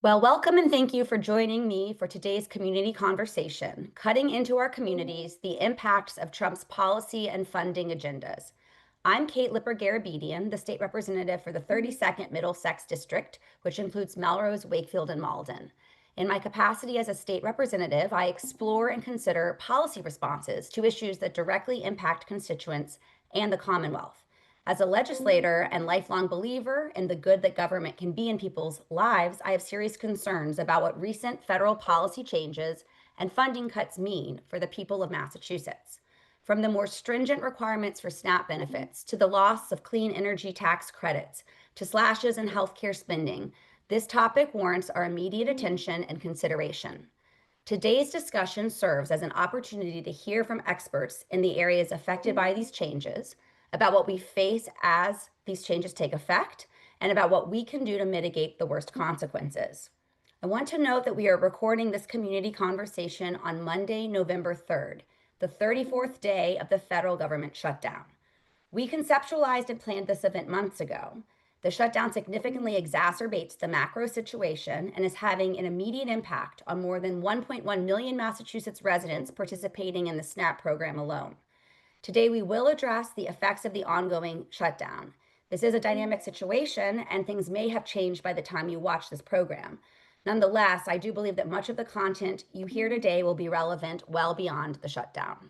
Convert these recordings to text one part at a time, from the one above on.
Well, welcome and thank you for joining me for today's community conversation, Cutting into Our Communities, the Impacts of Trump's Policy and Funding Agendas. I'm Kate Lipper-Garabedian, the state representative for the 32nd Middlesex District, which includes Melrose, Wakefield, and Malden. In my capacity as a state representative, I explore and consider policy responses to issues that directly impact constituents and the Commonwealth. As a legislator and lifelong believer in the good that government can be in people's lives, I have serious concerns about what recent federal policy changes and funding cuts mean for the people of Massachusetts. From the more stringent requirements for SNAP benefits to the loss of clean energy tax credits to slashes in healthcare spending, this topic warrants our immediate attention and consideration. Today's discussion serves as an opportunity to hear from experts in the areas affected by these changes, about what we face as these changes take effect, and about what we can do to mitigate the worst consequences. I want to note that we are recording this community conversation on Monday, November 3rd, the 34th day of the federal government shutdown. We conceptualized and planned this event months ago. The shutdown significantly exacerbates the macro situation and is having an immediate impact on more than 1.1 million Massachusetts residents participating in the SNAP program alone. Today, we will address the effects of the ongoing shutdown. This is a dynamic situation, and things may have changed by the time you watch this program. Nonetheless, I do believe that much of the content you hear today will be relevant well beyond the shutdown.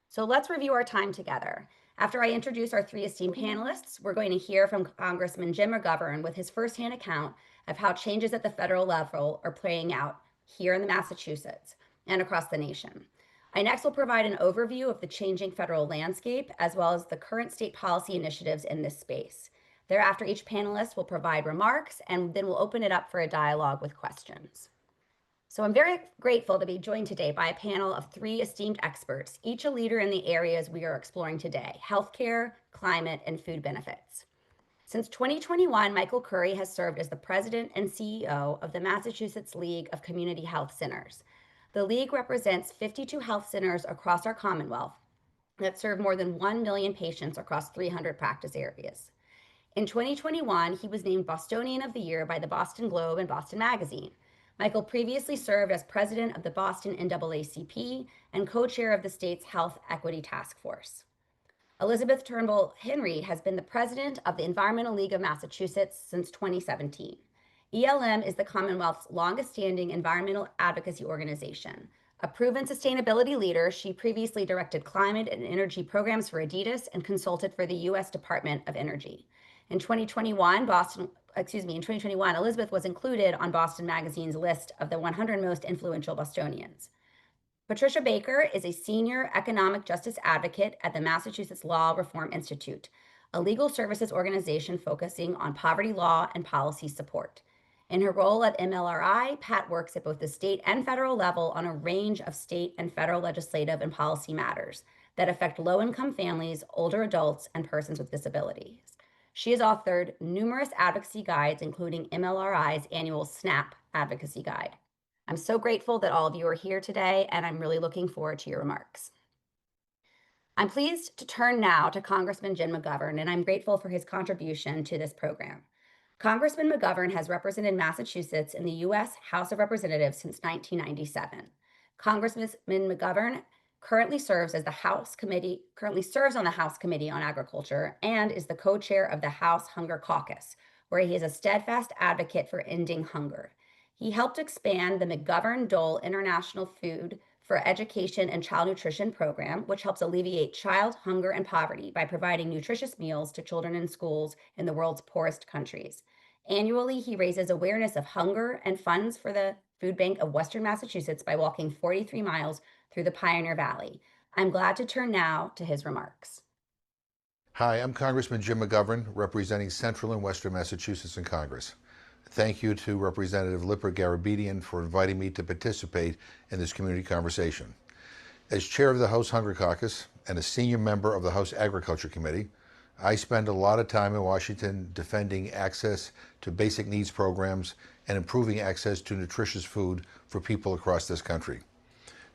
So let's review our time together. After I introduce our three esteemed panelists, we're going to hear from Congressman Jim McGovern with his firsthand account of how changes at the federal level are playing out here in Massachusetts and across the nation. I next will provide an overview of the changing federal landscape, as well as the current state policy initiatives in this space. Thereafter, each panelist will provide remarks, and then we'll open it up for a dialogue with questions. So I'm very grateful to be joined today by a panel of three esteemed experts, each a leader in the areas we are exploring today: healthcare, climate, and food benefits. Since 2021, Michael Curry has served as the president and CEO of the Massachusetts League of Community Health Centers. The League represents 52 health centers across our Commonwealth that serve more than 1 million patients across 300 practice areas. In 2021, he was named Bostonian of the Year by the Boston Globe and Boston Magazine. Michael previously served as president of the Boston NAACP and co-chair of the state's Health Equity Task Force. Elizabeth Turnbull Henry has been the president of the Environmental League of Massachusetts since 2017. ELM is the Commonwealth's longest-standing environmental advocacy organization. A proven sustainability leader, she previously directed climate and energy programs for Adidas and consulted for the U.S. Department of Energy. In 2021, Elizabeth was included on Boston Magazine's list of the 100 most influential Bostonians. Patricia Baker is a senior economic justice advocate at the Massachusetts Law Reform Institute, a legal services organization focusing on poverty law and policy support. In her role at MLRI, Pat works at both the state and federal level on a range of state and federal legislative and policy matters that affect low-income families, older adults, and persons with disabilities. She has authored numerous advocacy guides, including MLRI's annual SNAP Advocacy Guide. I'm so grateful that all of you are here today, and I'm really looking forward to your remarks. I'm pleased to turn now to Congressman Jim McGovern, and I'm grateful for his contribution to this program. Congressman McGovern has represented Massachusetts in the U.S. House of Representatives since 1997. Congressman McGovern currently serves on the House Committee on Agriculture and is the co-chair of the House Hunger Caucus, where he is a steadfast advocate for ending hunger. He helped expand the McGovern-Dole International Food for Education and Child Nutrition Program, which helps alleviate child hunger and poverty by providing nutritious meals to children in schools in the world's poorest countries. Annually, he raises awareness of hunger and funds for the Food Bank of Western Massachusetts by walking 43 miles through the Pioneer Valley. I'm glad to turn now to his remarks. Hi, I'm Congressman Jim McGovern, representing Central and Western Massachusetts in Congress. Thank you to Representative Lipper-Garabedian for inviting me to participate in this community conversation. As chair of the House Hunger Caucus and a senior member of the House Agriculture Committee, I spend a lot of time in Washington defending access to basic needs programs and improving access to nutritious food for people across this country.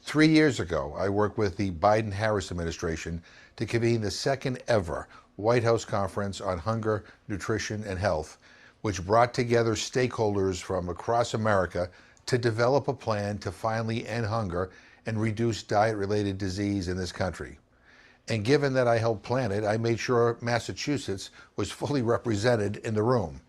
3 years ago, I worked with the Biden-Harris administration to convene the second ever White House Conference on Hunger, Nutrition, and Health, which brought together stakeholders from across America to develop a plan to finally end hunger and reduce diet-related disease in this country. And given that I helped plan it, I made sure Massachusetts was fully represented in the room.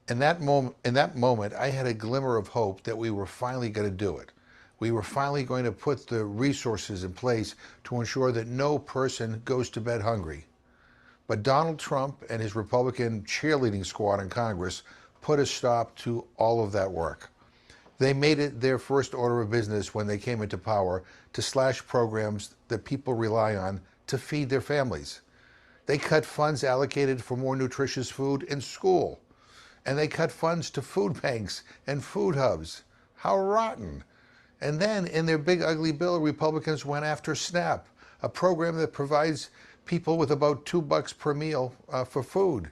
In that moment, I had a glimmer of hope that we were finally going to do it. We were finally going to put the resources in place to ensure that no person goes to bed hungry. But Donald Trump and his Republican cheerleading squad in Congress put a stop to all of that work. They made it their first order of business when they came into power to slash programs that people rely on to feed their families. They cut funds allocated for more nutritious food in school. And they cut funds to food banks and food hubs. How rotten. And then in their big ugly bill, Republicans went after SNAP, a program that provides people with about $2 per meal for food.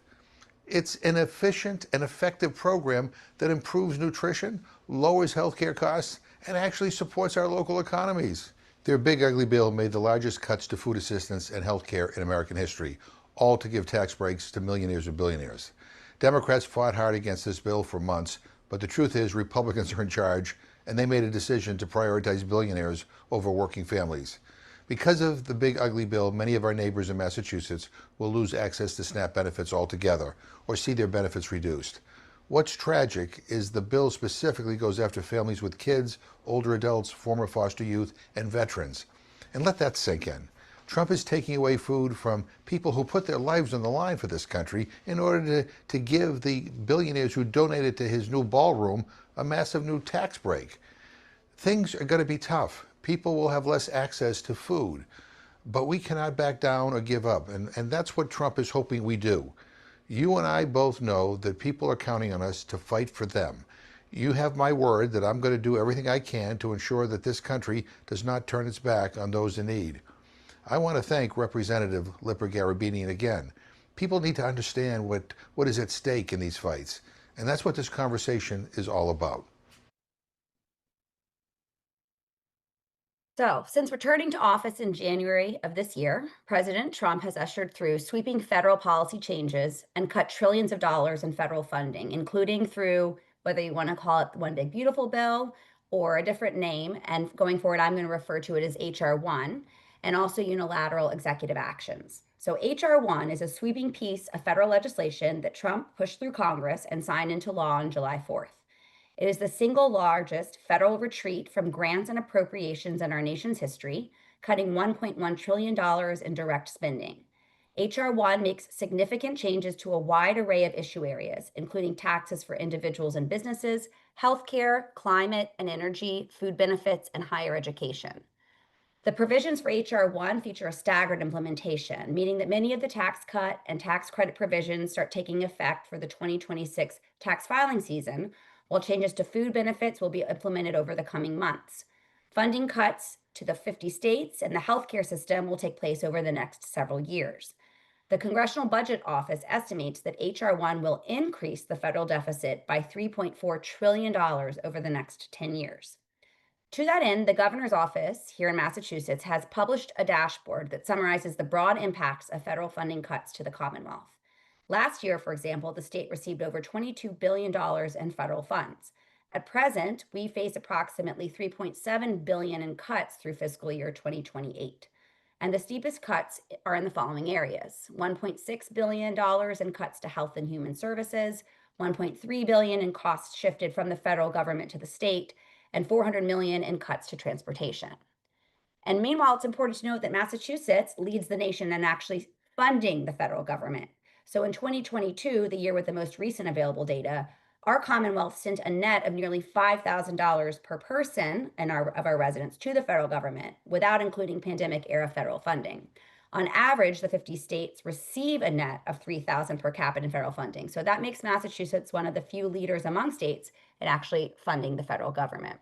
It's an efficient and effective program that improves nutrition, lowers healthcare costs, and actually supports our local economies. Their big ugly bill made the largest cuts to food assistance and healthcare in American history, all to give tax breaks to millionaires and billionaires. Democrats fought hard against this bill for months, but the truth is Republicans are in charge, and they made a decision to prioritize billionaires over working families. Because of the big ugly bill, many of our neighbors in Massachusetts will lose access to SNAP benefits altogether or see their benefits reduced. What's tragic is the bill specifically goes after families with kids, older adults, former foster youth, and veterans. And let that sink in. Trump is taking away food from people who put their lives on the line for this country in order to give the billionaires who donated to his new ballroom a massive new tax break. Things are going to be tough. People will have less access to food, but we cannot back down or give up. And that's what Trump is hoping we do. You and I both know that people are counting on us to fight for them. You have my word that I'm going to do everything I can to ensure that this country does not turn its back on those in need. I want to thank Representative Lipper-Garabedian again. People need to understand what is at stake in these fights, and that's what this conversation is all about. So, since returning to office in January of this year, President Trump has ushered through sweeping federal policy changes and cut trillions of dollars in federal funding, including through whether you want to call it the One Big Beautiful Bill or a different name. And going forward, I'm going to refer to it as H.R. 1 and also unilateral executive actions. So, H.R. 1 is a sweeping piece of federal legislation that Trump pushed through Congress and signed into law on July 4th. It is the single largest federal retreat from grants and appropriations in our nation's history, cutting $1.1 trillion in direct spending. H.R. 1 makes significant changes to a wide array of issue areas, including taxes for individuals and businesses, healthcare, climate and energy, food benefits, and higher education. The provisions for H.R. 1 feature a staggered implementation, meaning that many of the tax cut and tax credit provisions start taking effect for the 2026 tax filing season, while changes to food benefits will be implemented over the coming months. Funding cuts to the 50 states and the healthcare system will take place over the next several years. The Congressional Budget Office estimates that H.R. 1 will increase the federal deficit by $3.4 trillion over the next 10 years. To that end, the governor's office here in Massachusetts has published a dashboard that summarizes the broad impacts of federal funding cuts to the Commonwealth. Last year, for example, the state received over $22 billion in federal funds. At present, we face approximately $3.7 billion in cuts through fiscal year 2028. And the steepest cuts are in the following areas: $1.6 billion in cuts to health and human services, $1.3 billion in costs shifted from the federal government to the state, and $400 million in cuts to transportation. And meanwhile, it's important to note that Massachusetts leads the nation in actually funding the federal government. So in 2022, the year with the most recent available data, our Commonwealth sent a net of nearly $5,000 per person of our residents to the federal government, without including pandemic era federal funding. On average, the 50 states receive a net of $3,000 per capita in federal funding. So that makes Massachusetts one of the few leaders among states in actually funding the federal government.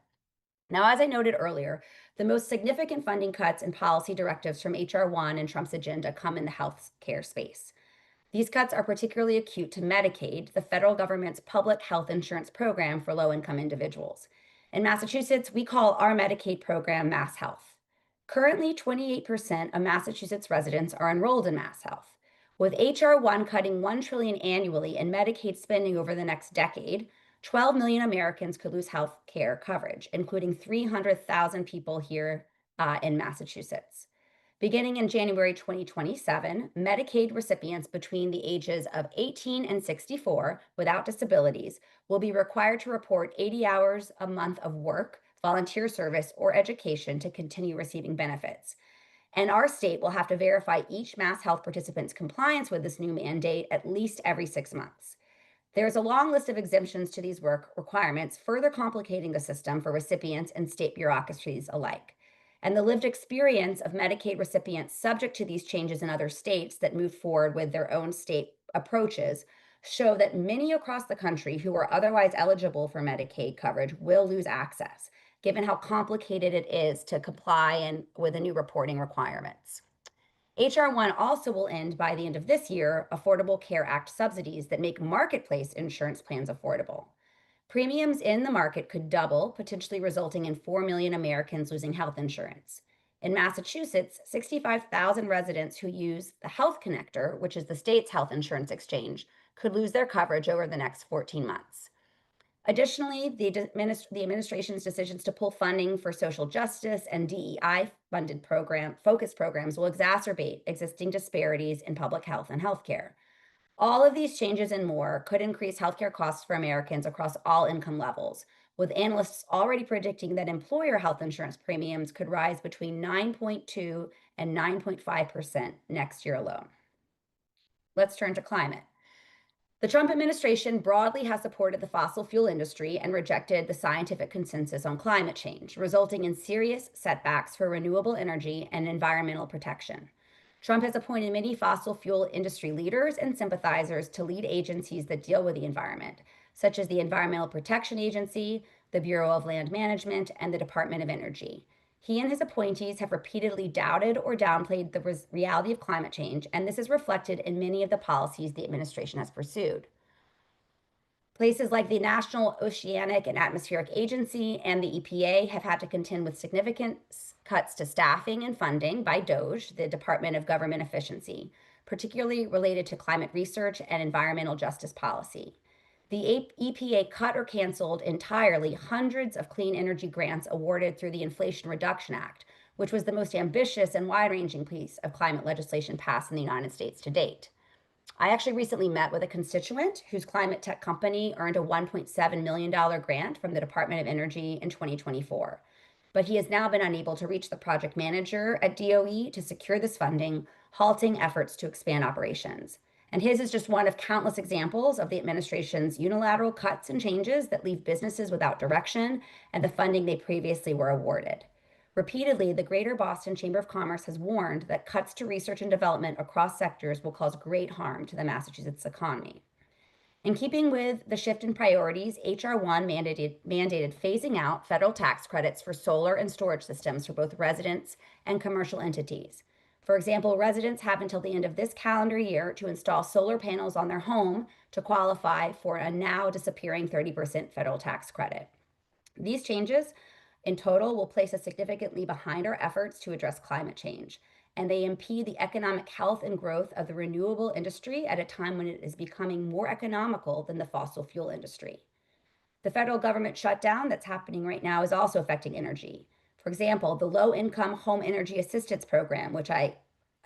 Now, as I noted earlier, the most significant funding cuts and policy directives from H.R. 1 and Trump's agenda come in the health care space. These cuts are particularly acute to Medicaid, the federal government's public health insurance program for low-income individuals. In Massachusetts, we call our Medicaid program Mass Health. Currently, 28% of Massachusetts residents are enrolled in Mass Health. With H.R. 1 cutting $1 trillion annually in Medicaid spending over the next decade, 12 million Americans could lose health care coverage, including 300,000 people here in Massachusetts. Beginning in January 2027, Medicaid recipients between the ages of 18 and 64 without disabilities will be required to report 80 hours a month of work, volunteer service, or education to continue receiving benefits. And our state will have to verify each Mass Health participant's compliance with this new mandate at least every 6 months. There's a long list of exemptions to these work requirements, further complicating the system for recipients and state bureaucracies alike. And the lived experience of Medicaid recipients subject to these changes in other states that move forward with their own state approaches show that many across the country who are otherwise eligible for Medicaid coverage will lose access, given how complicated it is to comply with the new reporting requirements. H.R. 1 also will end by the end of this year Affordable Care Act subsidies that make marketplace insurance plans affordable. Premiums in the market could double, potentially resulting in 4 million Americans losing health insurance. In Massachusetts, 65,000 residents who use the Health Connector, which is the state's health insurance exchange, could lose their coverage over the next 14 months. Additionally, the administration's decisions to pull funding for social justice and DEI-funded focus programs will exacerbate existing disparities in public health and healthcare. All of these changes and more could increase healthcare costs for Americans across all income levels, with analysts already predicting that employer health insurance premiums could rise between 9.2 and 9.5% next year alone. Let's turn to climate. The Trump administration broadly has supported the fossil fuel industry and rejected the scientific consensus on climate change, resulting in serious setbacks for renewable energy and environmental protection. Trump has appointed many fossil fuel industry leaders and sympathizers to lead agencies that deal with the environment, such as the Environmental Protection Agency, the Bureau of Land Management, and the Department of Energy. He and his appointees have repeatedly doubted or downplayed the reality of climate change, and this is reflected in many of the policies the administration has pursued. Places like the National Oceanic and Atmospheric Agency and the EPA have had to contend with significant cuts to staffing and funding by DOGE, the Department of Government Efficiency, particularly related to climate research and environmental justice policy. The EPA cut or canceled entirely hundreds of clean energy grants awarded through the Inflation Reduction Act, which was the most ambitious and wide-ranging piece of climate legislation passed in the United States to date. I actually recently met with a constituent whose climate tech company earned a $1.7 million grant from the Department of Energy in 2024. But he has now been unable to reach the project manager at DOE to secure this funding, halting efforts to expand operations. And his is just one of countless examples of the administration's unilateral cuts and changes that leave businesses without direction and the funding they previously were awarded. Repeatedly, the Greater Boston Chamber of Commerce has warned that cuts to research and development across sectors will cause great harm to the Massachusetts economy. In keeping with the shift in priorities, H.R. 1 mandated phasing out federal tax credits for solar and storage systems for both residents and commercial entities. For example, residents have until the end of this calendar year to install solar panels on their home to qualify for a now disappearing 30% federal tax credit. These changes in total will place us significantly behind our efforts to address climate change, and they impede the economic health and growth of the renewable industry at a time when it is becoming more economical than the fossil fuel industry. The federal government shutdown that's happening right now is also affecting energy. For example, the Low-Income Home Energy Assistance Program, which I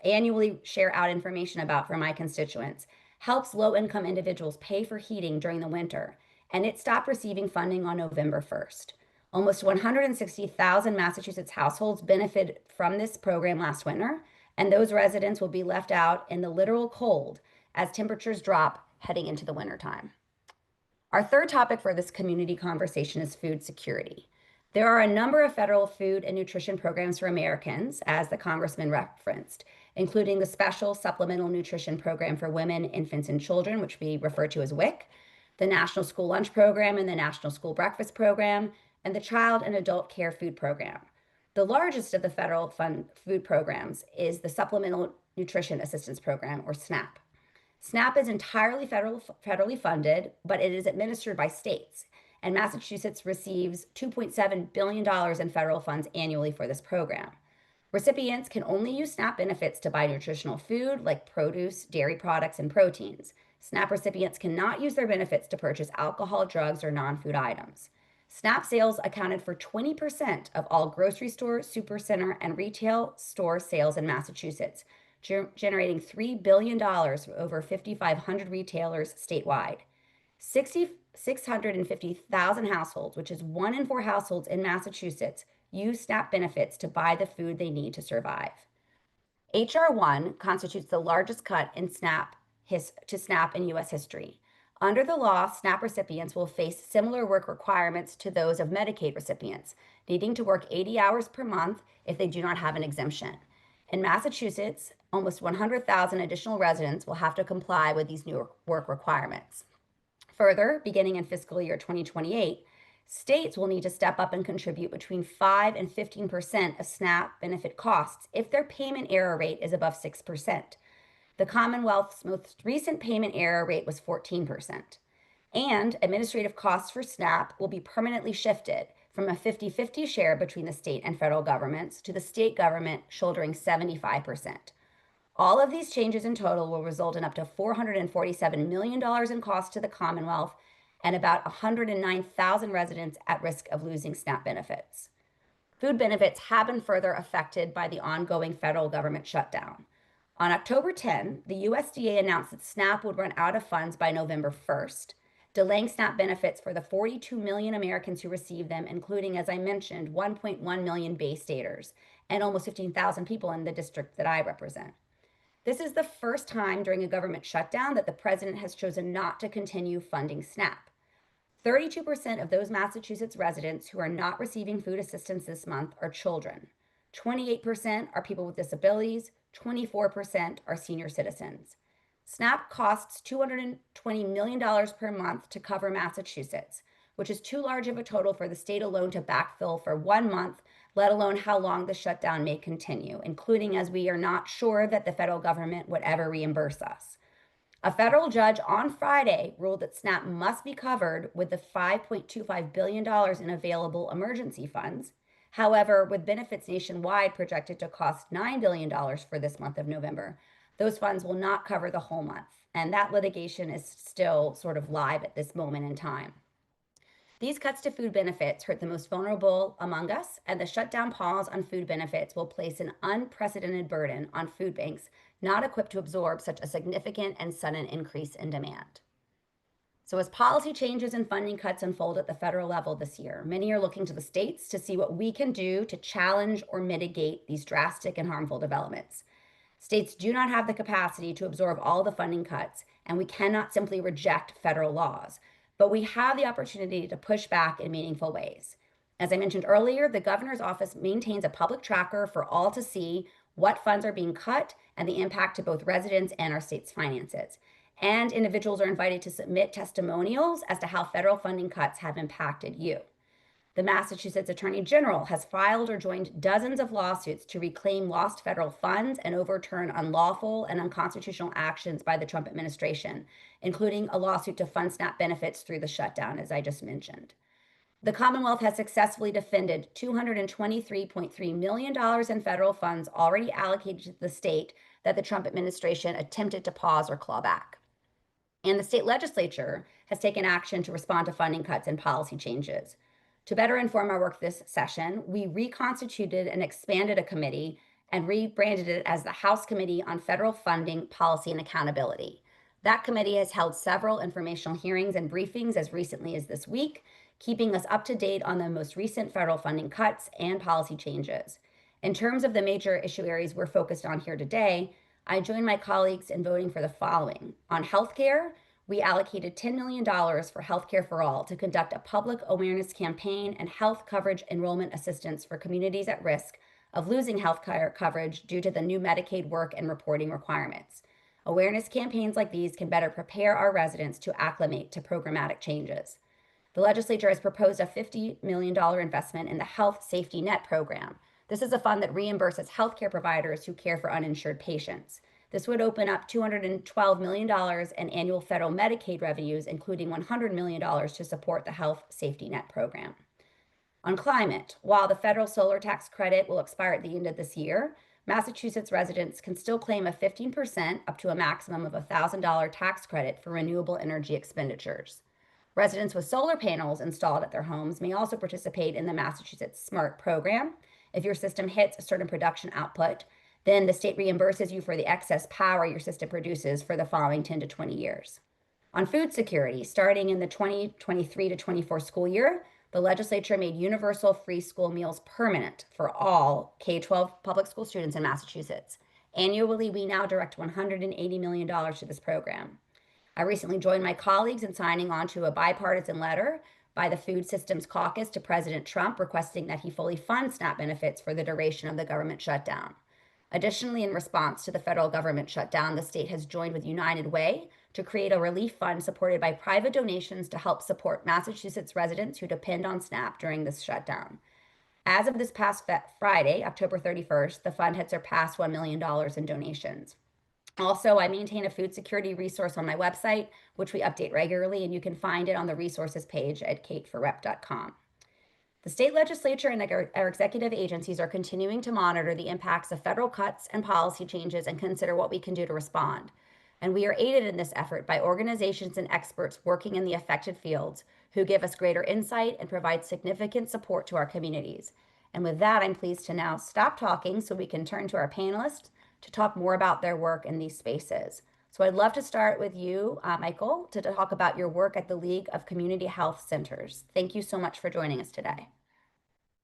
annually share out information about for my constituents, helps low-income individuals pay for heating during the winter, and it stopped receiving funding on November 1st. Almost 160,000 Massachusetts households benefited from this program last winter, and those residents will be left out in the literal cold as temperatures drop heading into the wintertime. Our third topic for this community conversation is food security. There are a number of federal food and nutrition programs for Americans, as the Congressman referenced, including the Special Supplemental Nutrition Program for Women, Infants, and Children, which we refer to as WIC, the National School Lunch Program and the National School Breakfast Program, and the Child and Adult Care Food Program. The largest of the federal food programs is the Supplemental Nutrition Assistance Program, or SNAP. SNAP is entirely federally funded, but it is administered by states, and Massachusetts receives $2.7 billion in federal funds annually for this program. Recipients can only use SNAP benefits to buy nutritional food like produce, dairy products, and proteins. SNAP recipients cannot use their benefits to purchase alcohol, drugs, or non-food items. SNAP sales accounted for 20% of all grocery store, supercenter, and retail store sales in Massachusetts, generating $3 billion for over 5,500 retailers statewide. 650,000 households, which is 1 in 4 households in Massachusetts, use SNAP benefits to buy the food they need to survive. H.R. 1 constitutes the largest cut in SNAP in U.S. history. Under the law, SNAP recipients will face similar work requirements to those of Medicaid recipients, needing to work 80 hours per month if they do not have an exemption. In Massachusetts, almost 100,000 additional residents will have to comply with these new work requirements. Further, beginning in fiscal year 2028, states will need to step up and contribute between 5 and 15% of SNAP benefit costs if their payment error rate is above 6%. The Commonwealth's most recent payment error rate was 14%. And administrative costs for SNAP will be permanently shifted from a 50-50 share between the state and federal governments to the state government shouldering 75%. All of these changes in total will result in up to $447 million in costs to the Commonwealth and about 109,000 residents at risk of losing SNAP benefits. Food benefits have been further affected by the ongoing federal government shutdown. On October 10, the USDA announced that SNAP would run out of funds by November 1st, delaying SNAP benefits for the 42 million Americans who receive them, including, as I mentioned, 1.1 million Bay Staters and almost 15,000 people in the district that I represent. This is the first time during a government shutdown that the president has chosen not to continue funding SNAP. 32% of those Massachusetts residents who are not receiving food assistance this month are children. 28% are people with disabilities. 24% are senior citizens. SNAP costs $220 million per month to cover Massachusetts, which is too large of a total for the state alone to backfill for 1 month, let alone how long the shutdown may continue, including as we are not sure that the federal government would ever reimburse us. A federal judge on Friday ruled that SNAP must be covered with the $5.25 billion in available emergency funds. However, with benefits nationwide projected to cost $9 billion for this month of November, those funds will not cover the whole month, and that litigation is still sort of live at this moment in time. These cuts to food benefits hurt the most vulnerable among us, and the shutdown pause on food benefits will place an unprecedented burden on food banks not equipped to absorb such a significant and sudden increase in demand. So as policy changes and funding cuts unfold at the federal level this year, many are looking to the states to see what we can do to challenge or mitigate these drastic and harmful developments. States do not have the capacity to absorb all the funding cuts, and we cannot simply reject federal laws, but we have the opportunity to push back in meaningful ways. As I mentioned earlier, the governor's office maintains a public tracker for all to see what funds are being cut and the impact to both residents and our state's finances. And individuals are invited to submit testimonials as to how federal funding cuts have impacted you. The Massachusetts Attorney General has filed or joined dozens of lawsuits to reclaim lost federal funds and overturn unlawful and unconstitutional actions by the Trump administration, including a lawsuit to fund SNAP benefits through the shutdown, as I just mentioned. The Commonwealth has successfully defended $223.3 million in federal funds already allocated to the state that the Trump administration attempted to pause or claw back. And the state legislature has taken action to respond to funding cuts and policy changes. To better inform our work this session, we reconstituted and expanded a committee and rebranded it as the House Committee on Federal Funding, Policy, and Accountability. That committee has held several informational hearings and briefings as recently as this week, keeping us up to date on the most recent federal funding cuts and policy changes. In terms of the major issue areas we're focused on here today, I join my colleagues in voting for the following. On healthcare, we allocated $10 million for Healthcare for All to conduct a public awareness campaign and health coverage enrollment assistance for communities at risk of losing healthcare coverage due to the new Medicaid work and reporting requirements. Awareness campaigns like these can better prepare our residents to acclimate to programmatic changes. The legislature has proposed a $50 million investment in the Health Safety Net program. This is a fund that reimburses healthcare providers who care for uninsured patients. This would open up $212 million in annual federal Medicaid revenues, including $100 million to support the Health Safety Net program. On climate, while the federal solar tax credit will expire at the end of this year, Massachusetts residents can still claim a 15% up to a maximum of a $1,000 tax credit for renewable energy expenditures. Residents with solar panels installed at their homes may also participate in the Massachusetts SMART program. If your system hits a certain production output, then the state reimburses you for the excess power your system produces for the following 10 to 20 years. On food security, starting in the 2023 to 24 school year, the legislature made universal free school meals permanent for all K-12 public school students in Massachusetts. Annually, we now direct $180 million to this program. I recently joined my colleagues in signing on to a bipartisan letter by the Food Systems Caucus to President Trump requesting that he fully fund SNAP benefits for the duration of the government shutdown. Additionally, in response to the federal government shutdown, the state has joined with United Way to create a relief fund supported by private donations to help support Massachusetts residents who depend on SNAP during this shutdown. As of this past Friday, October 31st, the fund had surpassed $1 million in donations. Also, I maintain a food security resource on my website, which we update regularly, and you can find it on the resources page at kateforrep.com. The state legislature and our executive agencies are continuing to monitor the impacts of federal cuts and policy changes and consider what we can do to respond. And we are aided in this effort by organizations and experts working in the affected fields who give us greater insight and provide significant support to our communities. And with that, I'm pleased to now stop talking so we can turn to our panelists to talk more about their work in these spaces. So I'd love to start with you, Michael, to talk about your work at the League of Community Health Centers. Thank you so much for joining us today.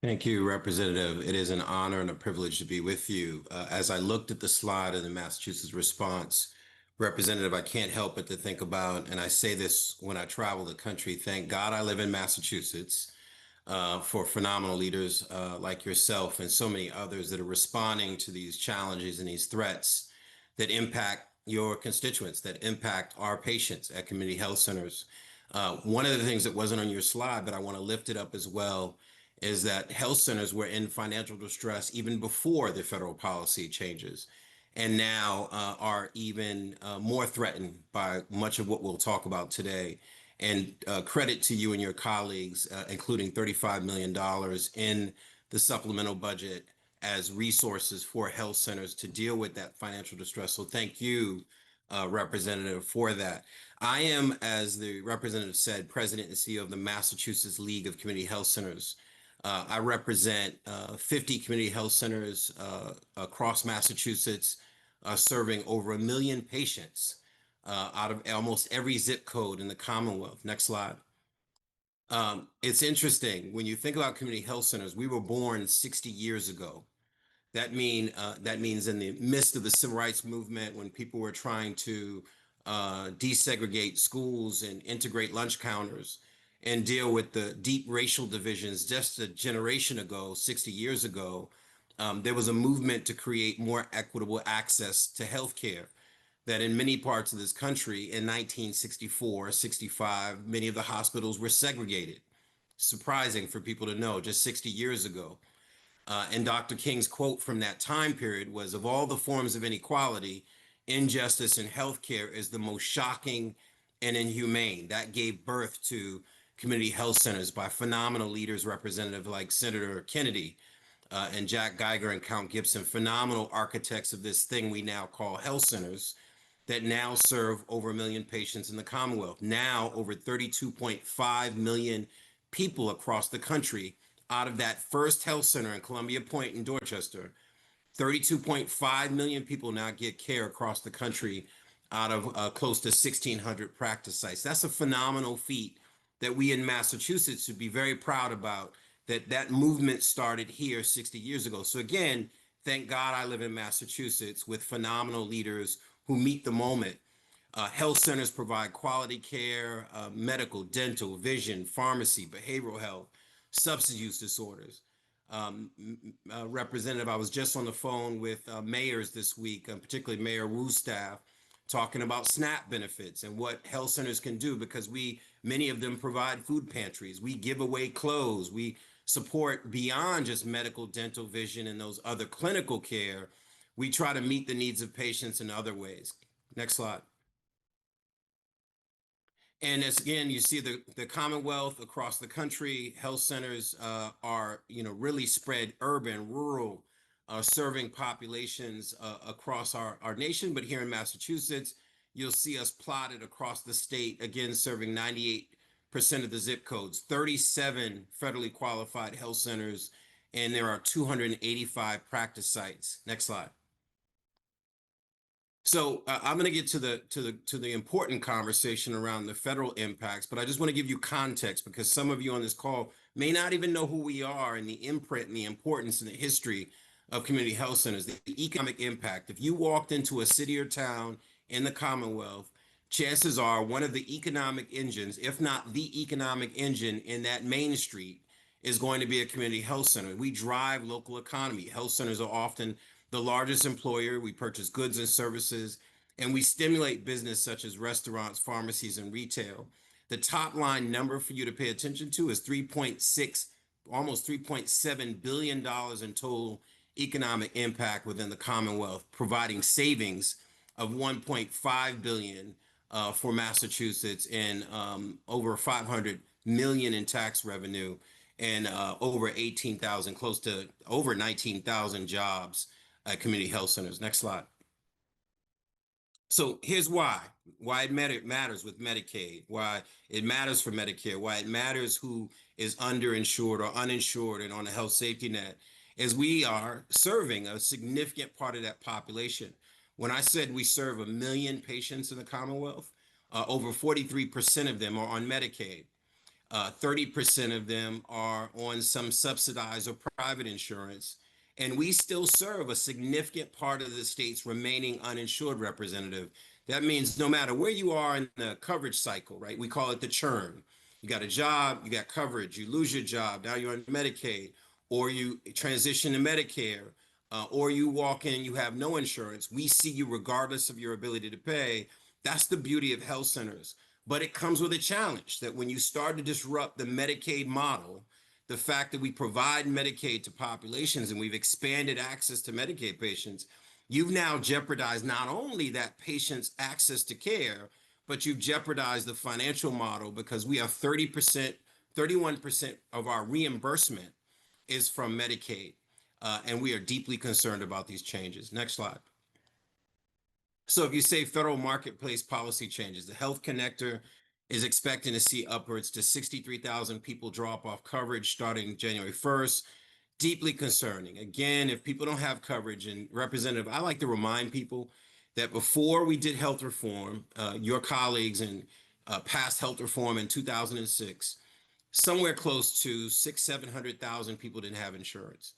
Thank you, Representative. It is an honor and a privilege to be with you. As I looked at the slide of the Massachusetts response, Representative, I can't help but to think about, and I say this when I travel the country, thank God I live in Massachusetts for phenomenal leaders like yourself and so many others that are responding to these challenges and these threats that impact your constituents, that impact our patients at community health centers. One of the things that wasn't on your slide, but I want to lift it up as well, is that health centers were in financial distress even before the federal policy changes, and now are even more threatened by much of what we'll talk about today. And credit to you and your colleagues, including $35 million in the supplemental budget as resources for health centers to deal with that financial distress. So thank you, Representative, for that. I am, as the representative said, President and CEO of the Massachusetts League of Community Health Centers. I represent 50 community health centers across Massachusetts, serving over 1 million patients out of almost every zip code in the Commonwealth. Next slide. It's interesting, when you think about community health centers, we were born 60 years ago. That means in the midst of the civil rights movement, when people were trying to desegregate schools and integrate lunch counters and deal with the deep racial divisions just a generation ago, 60 years ago, there was a movement to create more equitable access to healthcare. That in many parts of this country in 1964, 65, many of the hospitals were segregated. Surprising for people to know, just 60 years ago. And Dr. King's quote from that time period was, of all the forms of inequality, injustice in healthcare is the most shocking and inhumane. That gave birth to community health centers by phenomenal leaders, Representative like Senator Kennedy and Jack Geiger and Count Gibson, phenomenal architects of this thing we now call health centers that now serve over 1 million patients in the Commonwealth. Now over 32.5 million people across the country. Out of that first health center in Columbia Point in Dorchester, 32.5 million people now get care across the country out of close to 1,600 practice sites. That's a phenomenal feat that we in Massachusetts should be very proud about, that movement started here 60 years ago. So again, thank God I live in Massachusetts with phenomenal leaders who meet the moment. Health centers provide quality care, medical, dental, vision, pharmacy, behavioral health, substance use disorders. Representative, I was just on the phone with mayors this week, particularly Mayor Wu's staff, talking about SNAP benefits and what health centers can do, because many of them provide food pantries. We give away clothes. We support beyond just medical, dental, vision, and those other clinical care. We try to meet the needs of patients in other ways. Next slide. And as again, you see the Commonwealth across the country, health centers are, really spread urban, rural, serving populations across our nation. But here in Massachusetts, you'll see us plotted across the state, again, serving 98% of the zip codes, 37 federally qualified health centers, and there are 285 practice sites. Next slide. So I'm going to get to the important conversation around the federal impacts, but I just want to give you context because some of you on this call may not even know who we are and the imprint and the importance and the history of community health centers, the economic impact. If you walked into a city or town in the Commonwealth, chances are one of the economic engines, if not the economic engine in that main street, is going to be a community health center. We drive local economy. Health centers are often the largest employer. We purchase goods and services, and we stimulate business such as restaurants, pharmacies, and retail. The top line number for you to pay attention to is 3.6, almost $3.7 billion in total economic impact within the Commonwealth, providing savings of 1.5 billion for Massachusetts and over 500 million in tax revenue and over 18,000, close to over 19,000 jobs at community health centers. Next slide. So here's why it matters with Medicaid, why it matters for Medicare, why it matters who is underinsured or uninsured and on a health safety net, is we are serving a significant part of that population. When I said we serve 1 million patients in the Commonwealth, over 43% of them are on Medicaid. 30% of them are on some subsidized or private insurance. And we still serve a significant part of the state's remaining uninsured representative. That means no matter where you are in the coverage cycle, right? We call it the churn. You got a job, you got coverage, you lose your job, now you're on Medicaid, or you transition to Medicare, or you walk in, you have no insurance. We see you regardless of your ability to pay. That's the beauty of health centers. But it comes with a challenge that when you start to disrupt the Medicaid model, the fact that we provide Medicaid to populations and we've expanded access to Medicaid patients, you've now jeopardized not only that patient's access to care, but you've jeopardized the financial model because we have 30%, 31% of our reimbursement is from Medicaid. And we are deeply concerned about these changes. Next slide. So if you say federal marketplace policy changes, the Health Connector is expecting to see upwards to 63,000 people drop off coverage starting January 1st. Deeply concerning. Again, if people don't have coverage, and Representative, I like to remind people that before we did health reform, your colleagues and passed health reform in 2006, somewhere close to 700,000 people didn't have insurance.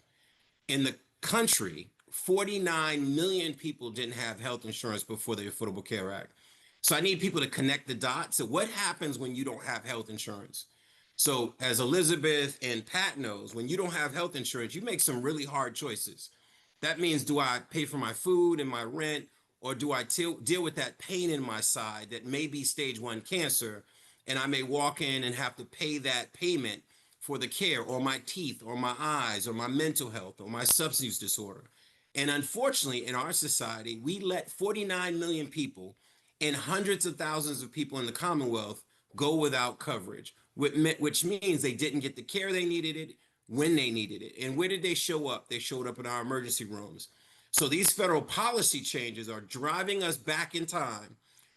In the country, 49 million people didn't have health insurance before the Affordable Care Act. So I need people to connect the dots. So what happens when you don't have health insurance? So as Elizabeth and Pat knows, when you don't have health insurance, you make some really hard choices. That means, do I pay for my food and my rent, or do I deal with that pain in my side that may be stage 1 cancer, and I may walk in and have to pay that payment for the care, or my teeth, or my eyes, or my mental health, or my substance use disorder. And unfortunately, in our society, we let 49 million people and hundreds of thousands of people in the Commonwealth go without coverage, which means they didn't get the care they needed it when they needed it. And where did they show up? They showed up in our emergency rooms. So these federal policy changes are driving us back in time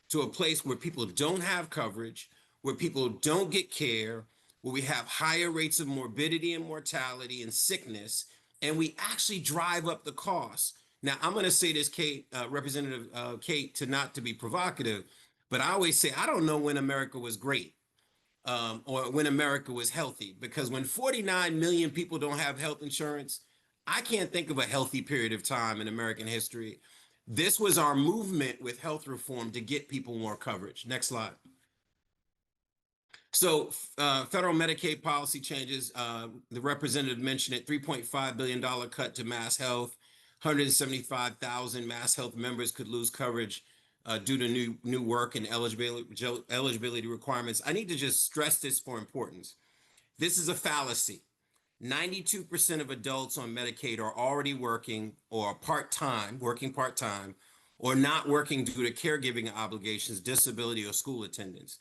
to a place where people don't have coverage, where people don't get care, where we have higher rates of morbidity and mortality and sickness, and we actually drive up the costs. Now, I'm going to say this, Kate, Representative Kate, to be provocative, but I always say, I don't know when America was great or when America was healthy, because when 49 million people don't have health insurance, I can't think of a healthy period of time in American history. This was our movement with health reform to get people more coverage. Next slide. So federal Medicaid policy changes, the representative mentioned it, $3.5 billion cut to mass health, 175,000 mass health members could lose coverage due to new work and eligibility requirements. I need to just stress this for importance. This is a fallacy. 92% of adults on Medicaid are already working or working part-time, or not working due to caregiving obligations, disability, or school attendance.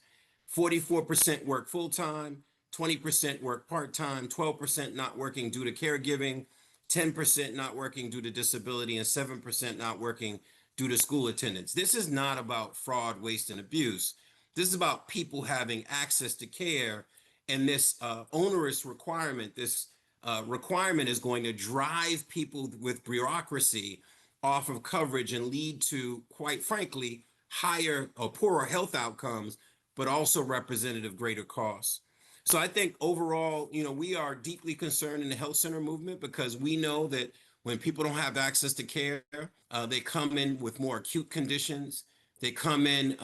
44% work full-time, 20% work part-time, 12% not working due to caregiving, 10% not working due to disability, and 7% not working due to school attendance. This is not about fraud, waste, and abuse. This is about people having access to care, and this onerous requirement, this requirement is going to drive people with bureaucracy off of coverage and lead to, quite frankly, higher or poorer health outcomes, but also representative greater costs. So I think overall, we are deeply concerned in the health center movement because we know that when people don't have access to care, they come in with more acute conditions. They come in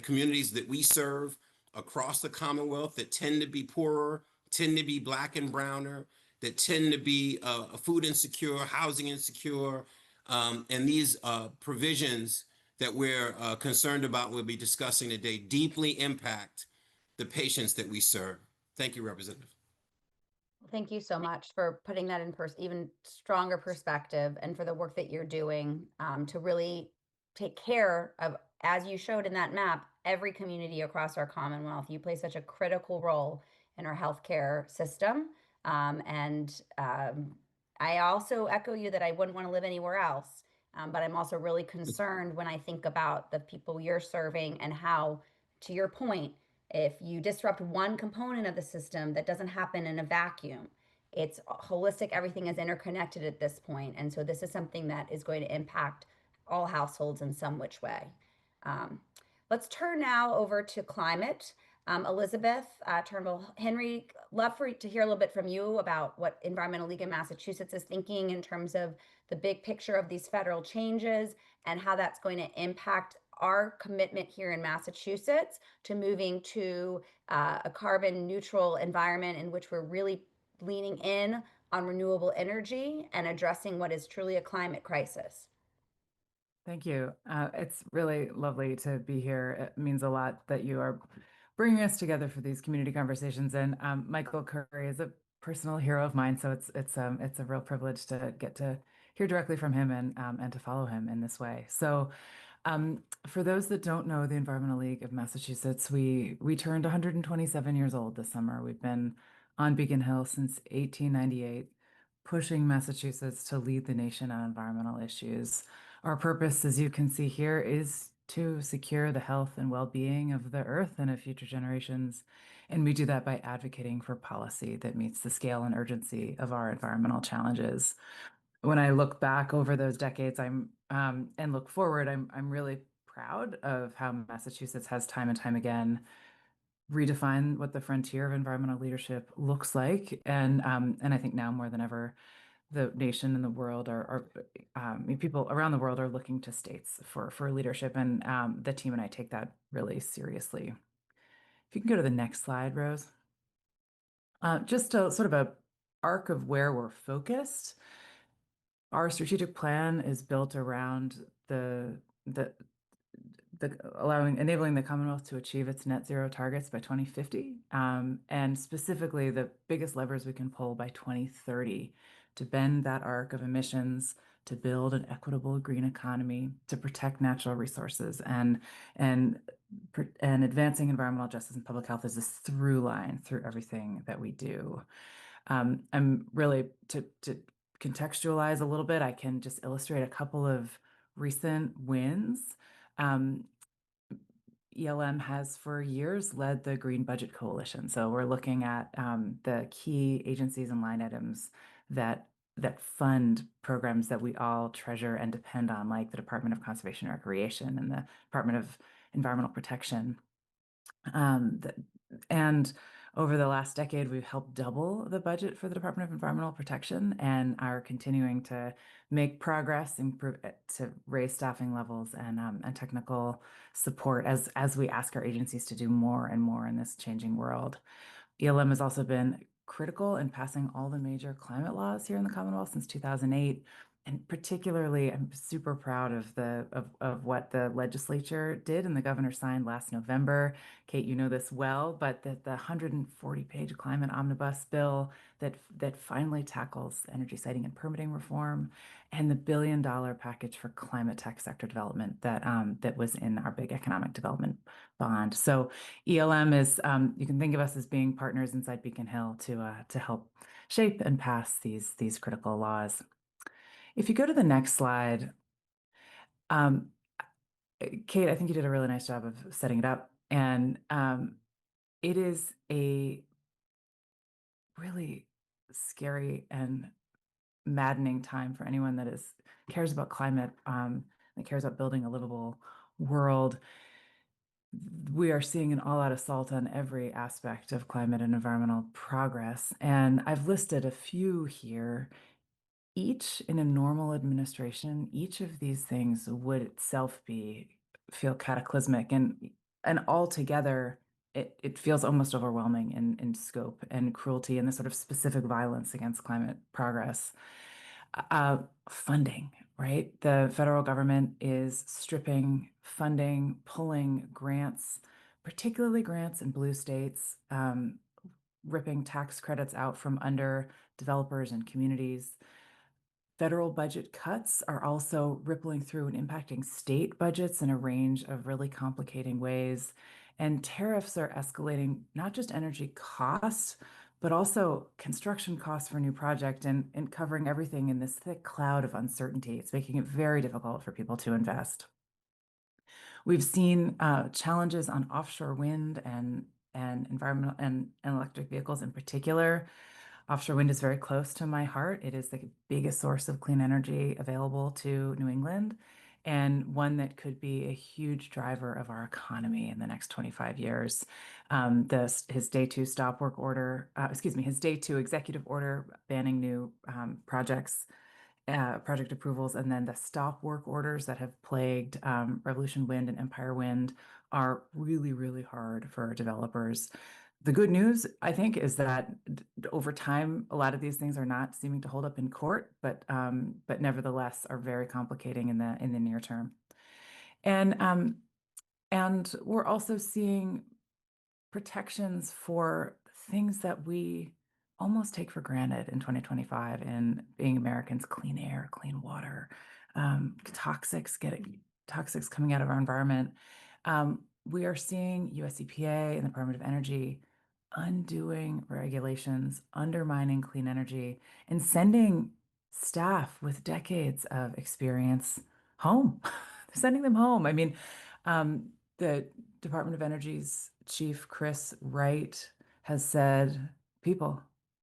communities that we serve across the Commonwealth that tend to be poorer, tend to be Black and browner, that tend to be food insecure, housing insecure, and these provisions that we're concerned about, we'll be discussing today, deeply impact the patients that we serve. Thank you, Representative. Thank you so much for putting that in even stronger perspective and for the work that you're doing to really take care of, as you showed in that map, every community across our Commonwealth. You play such a critical role in our healthcare system. I also echo you that I wouldn't want to live anywhere else. But I'm also really concerned when I think about the people you're serving and how, to your point, if you disrupt one component of the system, that doesn't happen in a vacuum. It's holistic. Everything is interconnected at this point. And so this is something that is going to impact all households in some which way. Let's turn now over to climate. Elizabeth Turnbull Henry, love to hear a little bit from you about what Environmental League of Massachusetts is thinking in terms of the big picture of these federal changes and how that's going to impact our commitment here in Massachusetts to moving to a carbon neutral environment in which we're really leaning in on renewable energy and addressing what is truly a climate crisis. Thank you. It's really lovely to be here. It means a lot that you are bringing us together for these community conversations. And Michael Curry is a personal hero of mine, so it's a real privilege to get to hear directly from him and to follow him in this way. So, for those that don't know the Environmental League of Massachusetts, we turned 127 years old this summer. We've been on Beacon Hill since 1898, pushing Massachusetts to lead the nation on environmental issues. Our purpose, as you can see here, is to secure the health and well-being of the Earth and of future generations. And we do that by advocating for policy that meets the scale and urgency of our environmental challenges. When I look back over those decades, and look forward, I'm really proud of how Massachusetts has time and time again redefined what the frontier of environmental leadership looks like. And I think now more than ever, the nation and the world people around the world are looking to states for leadership, and the team and I take that really seriously. If you can go to the next slide, Rose. Just a sort of a arc of where we're focused. Our strategic plan is built around enabling the Commonwealth to achieve its net zero targets by 2050, and specifically the biggest levers we can pull by 2030 to bend that arc of emissions, to build an equitable green economy, to protect natural resources, and advancing environmental justice and public health is this through line through everything that we do. I'm really to contextualize a little bit, I can just illustrate a couple of recent wins. ELM has for years led the Green Budget Coalition. So we're looking at the key agencies and line items that fund programs that we all treasure and depend on, like the Department of Conservation and Recreation and the Department of Environmental Protection. And over the last decade, we've helped double the budget for the Department of Environmental Protection and are continuing to make progress, to raise staffing levels and technical support as we ask our agencies to do more and more in this changing world. ELM has also been critical in passing all the major climate laws here in the Commonwealth since 2008 And particularly, I'm super proud of what the legislature did and the governor signed last November. Kate, you know this well, but the 140-page climate omnibus bill that finally tackles energy siting and permitting reform, and the $1 billion package for climate tech sector development that was in our big economic development bond. So ELM is you can think of us as being partners inside Beacon Hill to help shape and pass these critical laws. If you go to the next slide, um, Kate, I think you did a really nice job of setting it up. And it is a really scary and maddening time for anyone that cares about climate, that cares about building a livable world. We are seeing an all-out assault on every aspect of climate and environmental progress. And I've listed a few here. Each in a normal administration, each of these things would itself feel cataclysmic and altogether it feels almost overwhelming in scope and cruelty and the sort of specific violence against climate progress. Funding, right? The federal government is stripping funding, pulling grants, particularly grants in blue states, ripping tax credits out from under developers and communities. Federal budget cuts are also rippling through and impacting state budgets in a range of really complicating ways. And tariffs are escalating not just energy costs, but also construction costs for new projects and covering everything in this thick cloud of uncertainty. It's making it very difficult for people to invest. We've seen challenges on offshore wind and environmental and electric vehicles in particular. Offshore wind is very close to my heart. It is the biggest source of clean energy available to New England, and one that could be a huge driver of our economy in the next 25 years. His day two stop work order, his day two executive order banning new project approvals, and then the stop work orders that have plagued Revolution Wind and Empire Wind are really, really hard for developers. The good news, I think, is that over time, a lot of these things are not seeming to hold up in court, but nevertheless are very complicating in the near term. And we're also seeing protections for things that we almost take for granted in 2025 in being Americans: clean air, clean water, toxics coming out of our environment. We are seeing US EPA and the Department of Energy undoing regulations, undermining clean energy, and sending staff with decades of experience home. Sending them home. I mean, the Department of Energy's chief, Chris Wright, has said, people,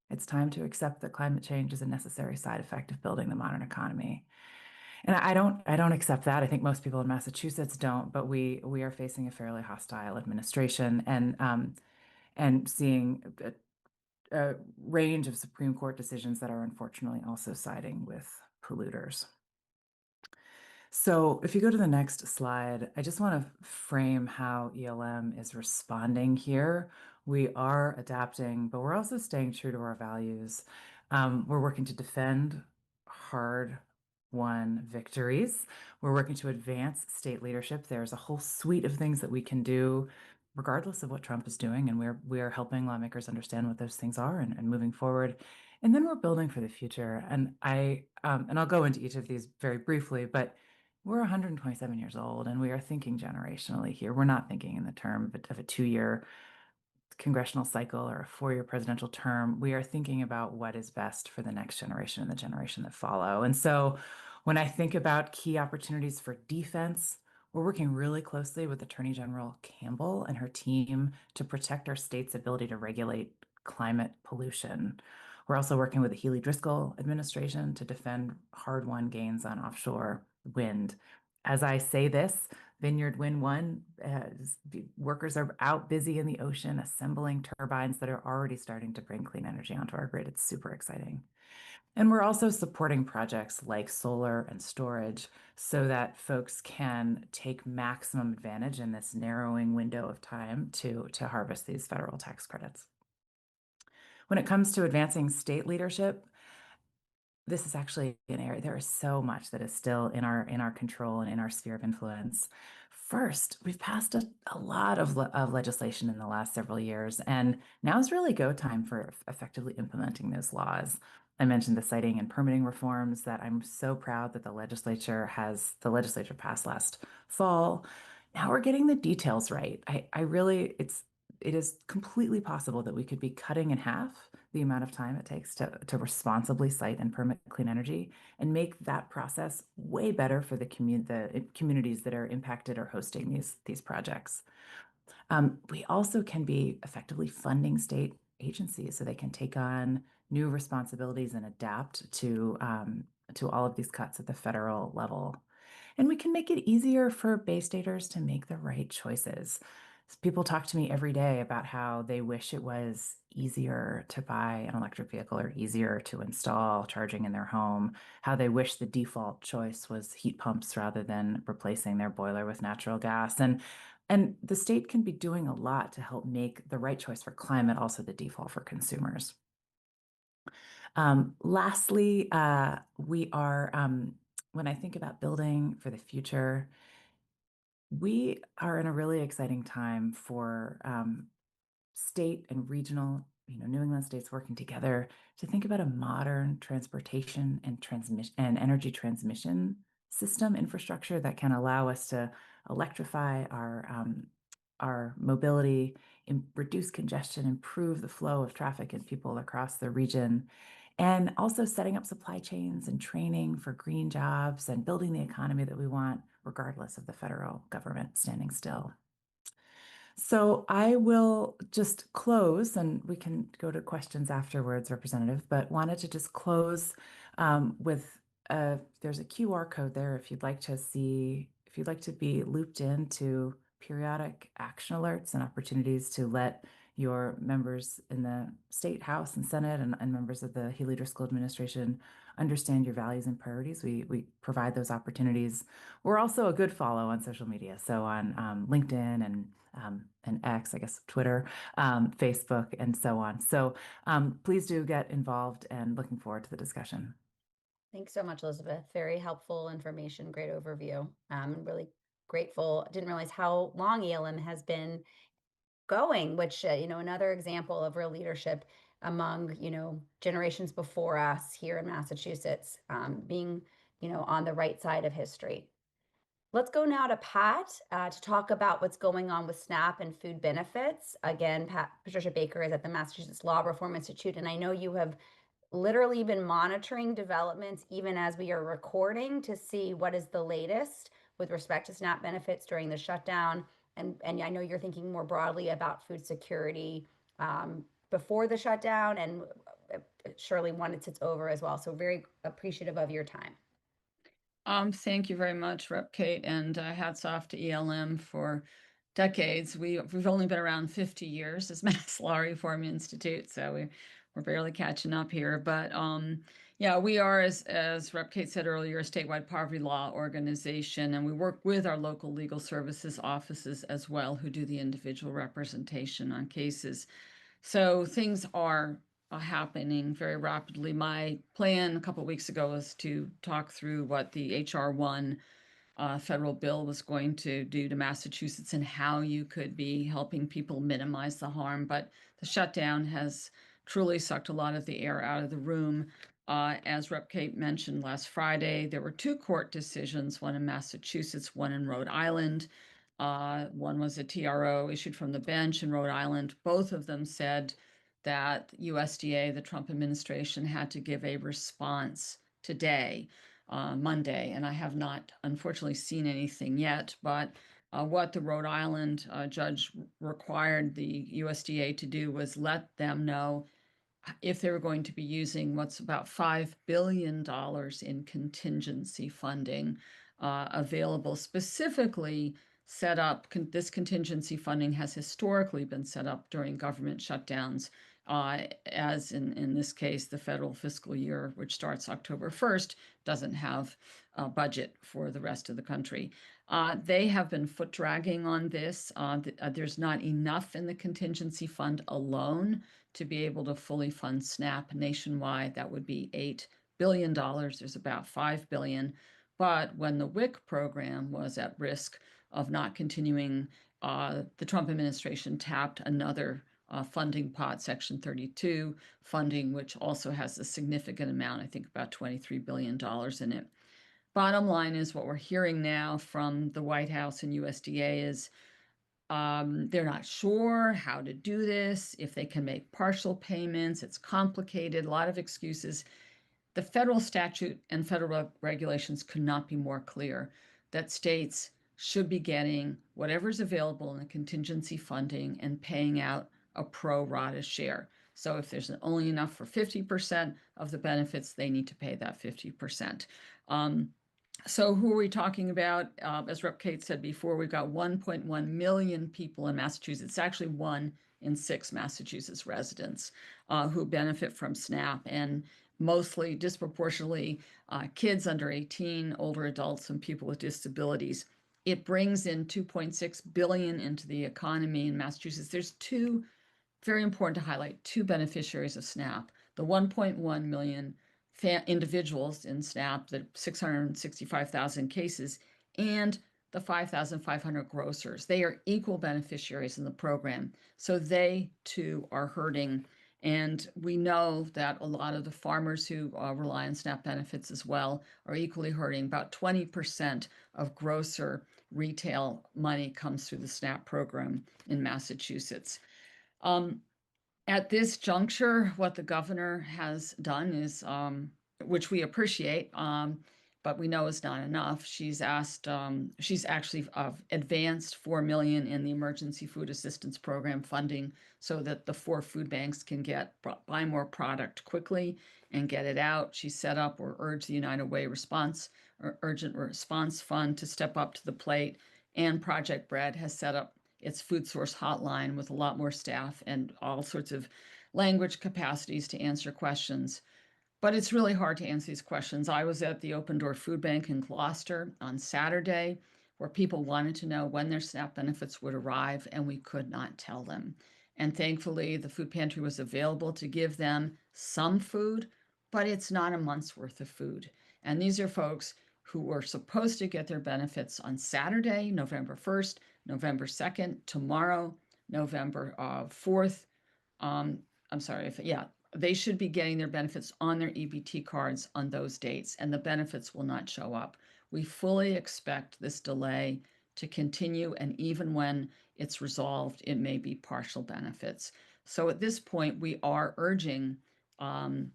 it's time to accept that climate change is a necessary side effect of building the modern economy. And I don't accept that. I think most people in Massachusetts don't, but we are facing a fairly hostile administration and seeing a range of Supreme Court decisions that are unfortunately also siding with polluters. So if you go to the next slide, I just want to frame how ELM is responding here. We are adapting, but we're also staying true to our values. We're working to defend hard-won victories. We're working to advance state leadership. There's a whole suite of things that we can do regardless of what Trump is doing, and we are helping lawmakers understand what those things are and moving forward. And then we're building for the future. And I'll go into each of these very briefly, but we're 127 years old, and we are thinking generationally here. We're not thinking in the term of a 2-year congressional cycle or a 4-year presidential term. We are thinking about what is best for the next generation and the generation that follow. And so when I think about key opportunities for defense, we're working really closely with Attorney General Campbell and her team to protect our state's ability to regulate climate pollution. We're also working with the Healy-Driscoll administration to defend hard-won gains on offshore wind. As I say this, Vineyard Wind 1, workers are out busy in the ocean assembling turbines that are already starting to bring clean energy onto our grid. It's super exciting. And we're also supporting projects like solar and storage so that folks can take maximum advantage in this narrowing window of time to harvest these federal tax credits. When it comes to advancing state leadership, this is actually an area, there is so much that is still in our control and in our sphere of influence. First, we've passed a lot of legislation in the last several years, and now is really go time for effectively implementing those laws. I mentioned the siting and permitting reforms that I'm so proud that the legislature passed last fall. Now we're getting the details right. I really, it is completely possible that we could be cutting in half the amount of time it takes to responsibly site and permit clean energy and make that process way better for the communities that are impacted or hosting these projects. We also can be effectively funding state agencies so they can take on new responsibilities and adapt to all of these cuts at the federal level. And we can make it easier for Bay Staters to make the right choices. People talk to me every day about how they wish it was easier to buy an electric vehicle or easier to install charging in their home, how they wish the default choice was heat pumps rather than replacing their boiler with natural gas. And the state can be doing a lot to help make the right choice for climate also the default for consumers. Lastly, we are, when I think about building for the future, we are in a really exciting time for state and regional, New England states working together to think about a modern transportation and transmission and energy transmission system infrastructure that can allow us to electrify our mobility, reduce congestion, improve the flow of traffic and people across the region, and also setting up supply chains and training for green jobs and building the economy that we want, regardless of the federal government standing still. So I will just close, and we can go to questions afterwards, Representative, but wanted to just close with there's a QR code there if you'd like to be looped into periodic action alerts and opportunities to let your members in the State House and Senate and members of the Healy Driscoll administration understand your values and priorities. We provide those opportunities. We're also a good follow on social media, so on LinkedIn and X, I guess Twitter, Facebook, and so on. So please do get involved, and looking forward to the discussion. Thanks so much, Elizabeth. Very helpful information, great overview. Really grateful. Didn't realize how long ELM has been going, which, another example of real leadership among, generations before us here in Massachusetts, being, on the right side of history. Let's go now to Pat to talk about what's going on with SNAP and food benefits. Again, Patricia Baker is at the Massachusetts Law Reform Institute, and I know you have literally been monitoring developments even as we are recording to see what is the latest with respect to SNAP benefits during the shutdown. And I know you're thinking more broadly about food security before the shutdown, and surely once it's over as well. So very appreciative of your time. Thank you very much, Rep. Kate, and hats off to ELM for decades. We've only been around 50 years as Mass Law Reform Institute, so we're barely catching up here. But yeah, we are, as Rep. Kate said earlier, a statewide poverty law organization, and we work with our local legal services offices as well, who do the individual representation on cases. So things are happening very rapidly. My plan a couple of weeks ago was to talk through what the H.R. 1 federal bill was going to do to Massachusetts and how you could be helping people minimize the harm. But the shutdown has truly sucked a lot of the air out of the room. As Rep. Kate mentioned last Friday, there were two court decisions, one in Massachusetts, one in Rhode Island. One was a TRO issued from the bench in Rhode Island. Both of them said that USDA, the Trump administration, had to give a response today, Monday, and I have not, unfortunately, seen anything yet, but what the Rhode Island judge required the USDA to do was let them know if they were going to be using what's about $5 billion in contingency funding available, specifically set up. This contingency funding has historically been set up during government shutdowns, as in this case, the federal fiscal year, which starts October 1st, doesn't have a budget for the rest of the country. They have been foot dragging on this. There's not enough in the contingency fund alone to be able to fully fund SNAP nationwide. That would be $8 billion. There's about 5 billion. But when the WIC program was at risk of not continuing, the Trump administration tapped another funding pot, Section 32 funding, which also has a significant amount, I think about $23 billion in it. Bottom line is what we're hearing now from the White House and USDA is they're not sure how to do this, if they can make partial payments. It's complicated, a lot of excuses. The federal statute and federal regulations could not be more clear that states should be getting whatever's available in the contingency funding and paying out a pro rata share. So if there's only enough for 50% of the benefits, they need to pay that 50%. So who are we talking about? As Rep. Kate said before, we've got 1.1 million people in Massachusetts, actually 1 in 6 Massachusetts residents who benefit from SNAP, and mostly disproportionately kids under 18, older adults, and people with disabilities. It brings in 2.6 billion into the economy in Massachusetts. There's two, very important to highlight, two beneficiaries of SNAP. The 1.1 million individuals in SNAP, the 665,000 cases, and the 5,500 grocers. They are equal beneficiaries in the program. So they too are hurting. And we know that a lot of the farmers who rely on SNAP benefits as well are equally hurting. About 20% of grocer retail money comes through the SNAP program in Massachusetts. At this juncture, what the governor has done is, which we appreciate, but we know is not enough. She's asked, she's actually advanced $4 million in the Emergency Food Assistance Program funding so that the 4 food banks can buy more product quickly and get it out. She set up or urged the United Way Response or Urgent Response Fund to step up to the plate, and Project Bread has set up its food source hotline with a lot more staff and all sorts of language capacities to answer questions. But it's really hard to answer these questions. I was at the Open Door Food Bank in Gloucester on Saturday, where people wanted to know when their SNAP benefits would arrive, and we could not tell them. And thankfully, the food pantry was available to give them some food, but it's not a month's worth of food. And these are folks who were supposed to get their benefits on Saturday, November 1st, November 2nd, tomorrow, November 4th. They should be getting their benefits on their EBT cards on those dates, and the benefits will not show up. We fully expect this delay to continue, and even when it's resolved, it may be partial benefits. So at this point, we are urging the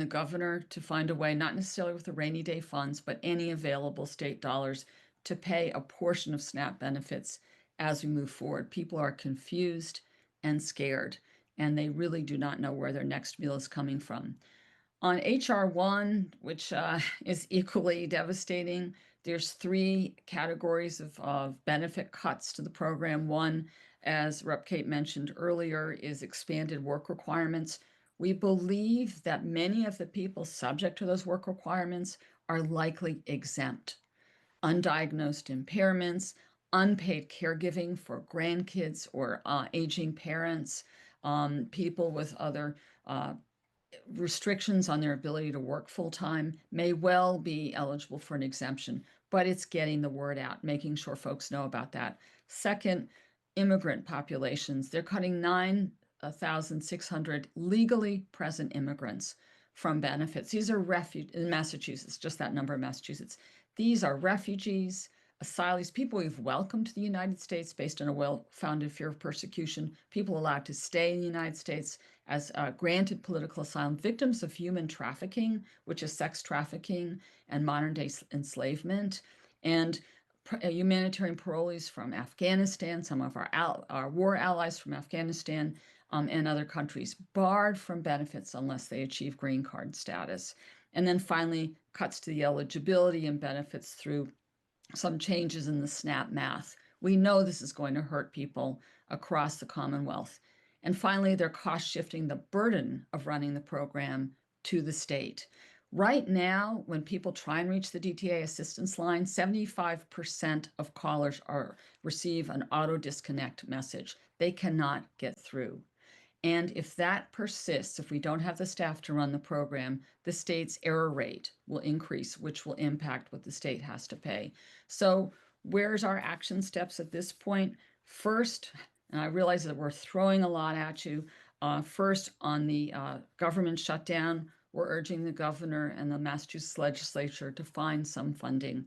governor to find a way, not necessarily with the rainy day funds, but any available state dollars to pay a portion of SNAP benefits as we move forward. People are confused and scared, and they really do not know where their next meal is coming from. On HR 1, which is equally devastating, there's 3 categories of benefit cuts to the program. One, as Rep. Kate mentioned earlier, is expanded work requirements. We believe that many of the people subject to those work requirements are likely exempt. Undiagnosed impairments, unpaid caregiving for grandkids or aging parents, people with other restrictions on their ability to work full-time may well be eligible for an exemption, but it's getting the word out, making sure folks know about that. Second, immigrant populations. They're cutting 9,600 legally present immigrants from benefits. These are refugees in Massachusetts, just that number in Massachusetts. These are refugees, asylees, people we've welcomed to the United States based on a well-founded fear of persecution, people allowed to stay in the United States as granted political asylum, victims of human trafficking, which is sex trafficking and modern-day enslavement, and humanitarian parolees from Afghanistan, some of our war allies from Afghanistan and other countries, barred from benefits unless they achieve green card status. And then finally, cuts to the eligibility and benefits through some changes in the SNAP math. We know this is going to hurt people across the Commonwealth. And finally, they're cost shifting the burden of running the program to the state. Right now, when people try and reach the DTA assistance line, 75% of callers receive an auto disconnect message. They cannot get through. And if that persists, if we don't have the staff to run the program, the state's error rate will increase, which will impact what the state has to pay. So where's our action steps at this point? First, and I realize that we're throwing a lot at you. First, on the government shutdown, we're urging the governor and the Massachusetts legislature to find some funding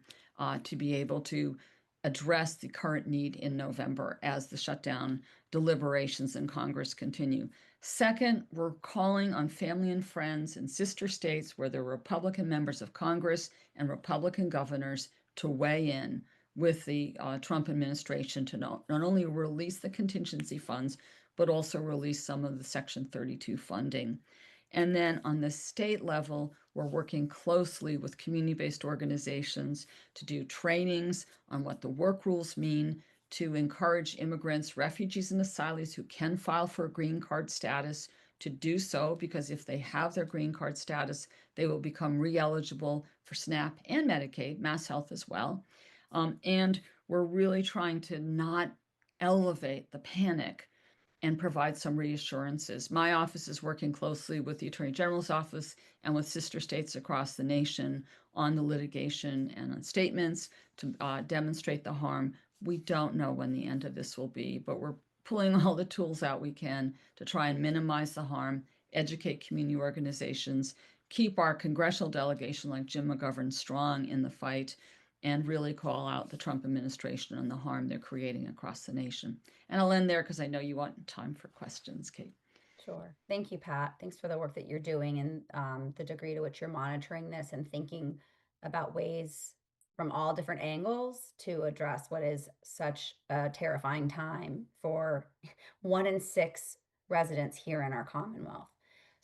to be able to address the current need in November as the shutdown deliberations in Congress continue. Second, we're calling on family and friends in sister states where there are Republican members of Congress and Republican governors to weigh in with the Trump administration to not only release the contingency funds, but also release some of the Section 32 funding. And then on the state level, we're working closely with community-based organizations to do trainings on what the work rules mean, to encourage immigrants, refugees, and asylees who can file for a green card status to do so, because if they have their green card status, they will become re-eligible for SNAP and Medicaid, Mass Health as well. And we're really trying to not elevate the panic and provide some reassurances. My office is working closely with the Attorney General's office and with sister states across the nation on the litigation and on statements to demonstrate the harm. We don't know when the end of this will be, but we're pulling all the tools out we can to try and minimize the harm, educate community organizations, keep our congressional delegation like Jim McGovern strong in the fight, and really call out the Trump administration and the harm they're creating across the nation. And I'll end there because I know you want time for questions, Kate. Sure. Thank you, Pat. Thanks for the work that you're doing and the degree to which you're monitoring this and thinking about ways from all different angles to address what is such a terrifying time for 1 in 6 residents here in our Commonwealth.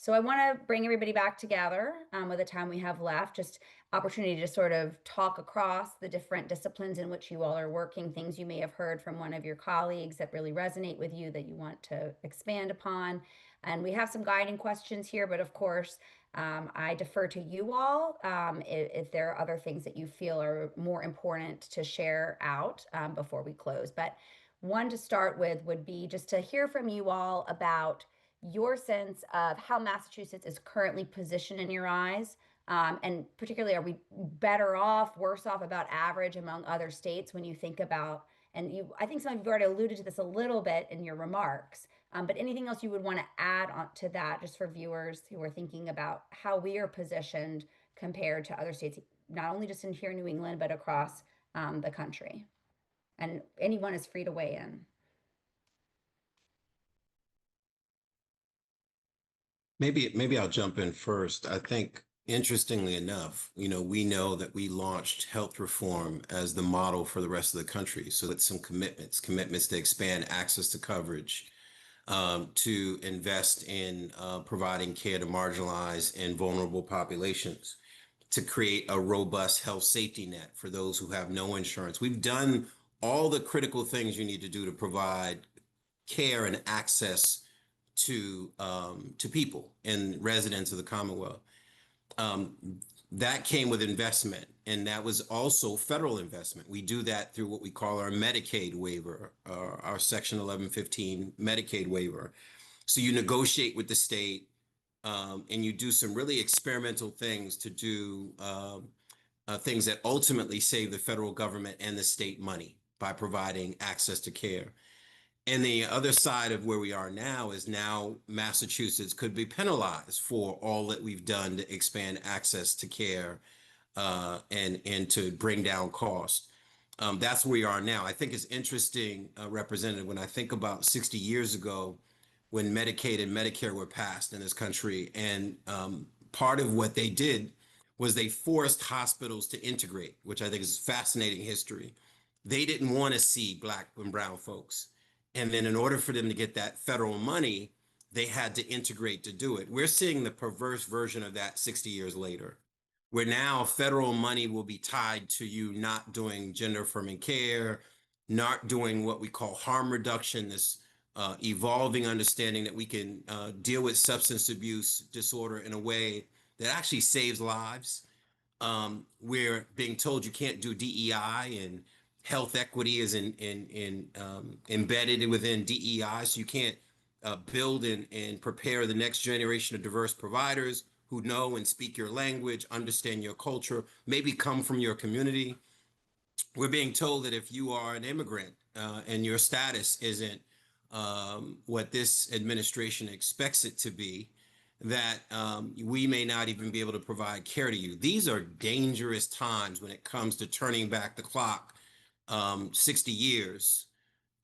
So I want to bring everybody back together with the time we have left, just opportunity to sort of talk across the different disciplines in which you all are working, things you may have heard from one of your colleagues that really resonate with you that you want to expand upon. And we have some guiding questions here, but of course, I defer to you all if there are other things that you feel are more important to share out before we close. But one to start with would be just to hear from you all about your sense of how Massachusetts is currently positioned in your eyes. And particularly, are we better off, worse off, about average among other states when you think about, and you, I think some of you have already alluded to this a little bit in your remarks, but anything else you would want to add on to that, just for viewers who are thinking about how we are positioned compared to other states, not only just in here in New England, but across the country. And anyone is free to weigh in. Maybe I'll jump in first. I think, interestingly enough, we know that we launched health reform as the model for the rest of the country. So it's some commitments to expand access to coverage, to invest in providing care to marginalized and vulnerable populations, to create a robust health safety net for those who have no insurance. We've done all the critical things you need to do to provide care and access to people and residents of the Commonwealth. That came with investment, and that was also federal investment. We do that through what we call our Medicaid waiver, our Section 1115 Medicaid waiver. So you negotiate with the state, and you do some really experimental things to do things that ultimately save the federal government and the state money by providing access to care. And the other side of where we are now is now Massachusetts could be penalized for all that we've done to expand access to care and to bring down cost. That's where we are now. I think it's interesting, Representative, when I think about 60 years ago when Medicaid and Medicare were passed in this country, and part of what they did was they forced hospitals to integrate, which I think is fascinating history. They didn't want to see Black and brown folks. And then in order for them to get that federal money, they had to integrate to do it. We're seeing the perverse version of that 60 years later, where now federal money will be tied to you not doing gender affirming care, not doing what we call harm reduction, this evolving understanding that we can deal with substance abuse disorder in a way that actually saves lives. We're being told you can't do DEI, and health equity is embedded within DEI, so you can't build and prepare the next generation of diverse providers who know and speak your language, understand your culture, maybe come from your community. We're being told that if you are an immigrant and your status isn't what this administration expects it to be, that we may not even be able to provide care to you. These are dangerous times when it comes to turning back the clock 60 years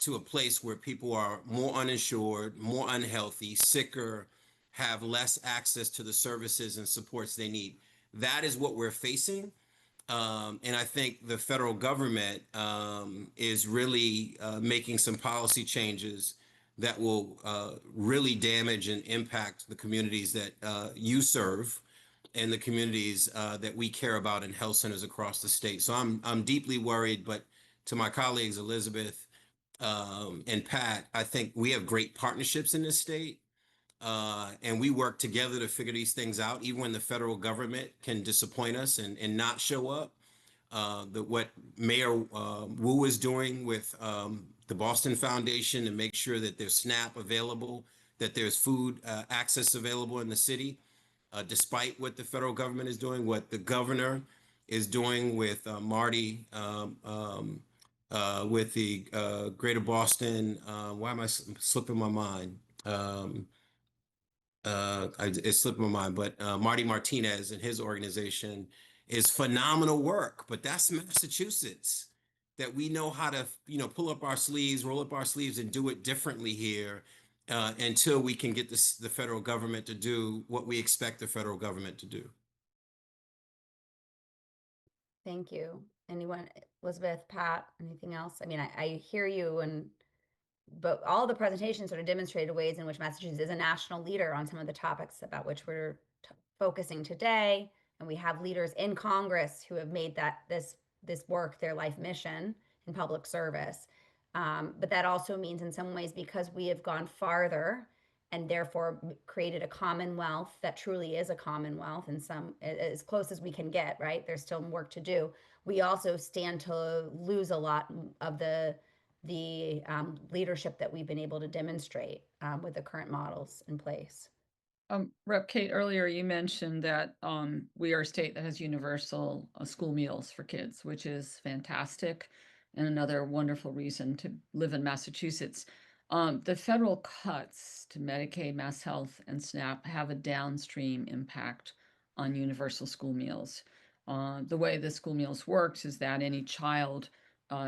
to a place where people are more uninsured, more unhealthy, sicker, have less access to the services and supports they need. That is what we're facing. And I think the federal government is really making some policy changes that will really damage and impact the communities that you serve and the communities that we care about in health centers across the state. So I'm deeply worried, but to my colleagues, Elizabeth and Pat, I think we have great partnerships in this state. And we work together to figure these things out, even when the federal government can disappoint us and not show up. What Mayor Wu is doing with the Boston Foundation to make sure that there's SNAP available, that there's food access available in the city, despite what the federal government is doing, what the governor is doing with Marty, with the Greater Boston. Why am I slipping my mind? It slipped my mind, but Marty Martinez and his organization is phenomenal work. But that's Massachusetts, that we know how to, pull up our sleeves, roll up our sleeves, and do it differently here until we can get the federal government to do what we expect the federal government to do. Thank you. Anyone, Elizabeth, Pat, anything else? I mean, I hear you, but all the presentations sort of demonstrated ways in which Massachusetts is a national leader on some of the topics about which we're focusing today. And we have leaders in Congress who have made this work their life mission in public service. But that also means in some ways, because we have gone farther and therefore created a commonwealth that truly is a commonwealth, and some as close as we can get, right? There's still work to do. We also stand to lose a lot of the leadership that we've been able to demonstrate with the current models in place. Rep. Kate, earlier you mentioned that we are a state that has universal school meals for kids, which is fantastic and another wonderful reason to live in Massachusetts. The federal cuts to Medicaid, Mass Health, and SNAP have a downstream impact on universal school meals. The way the school meals works is that any child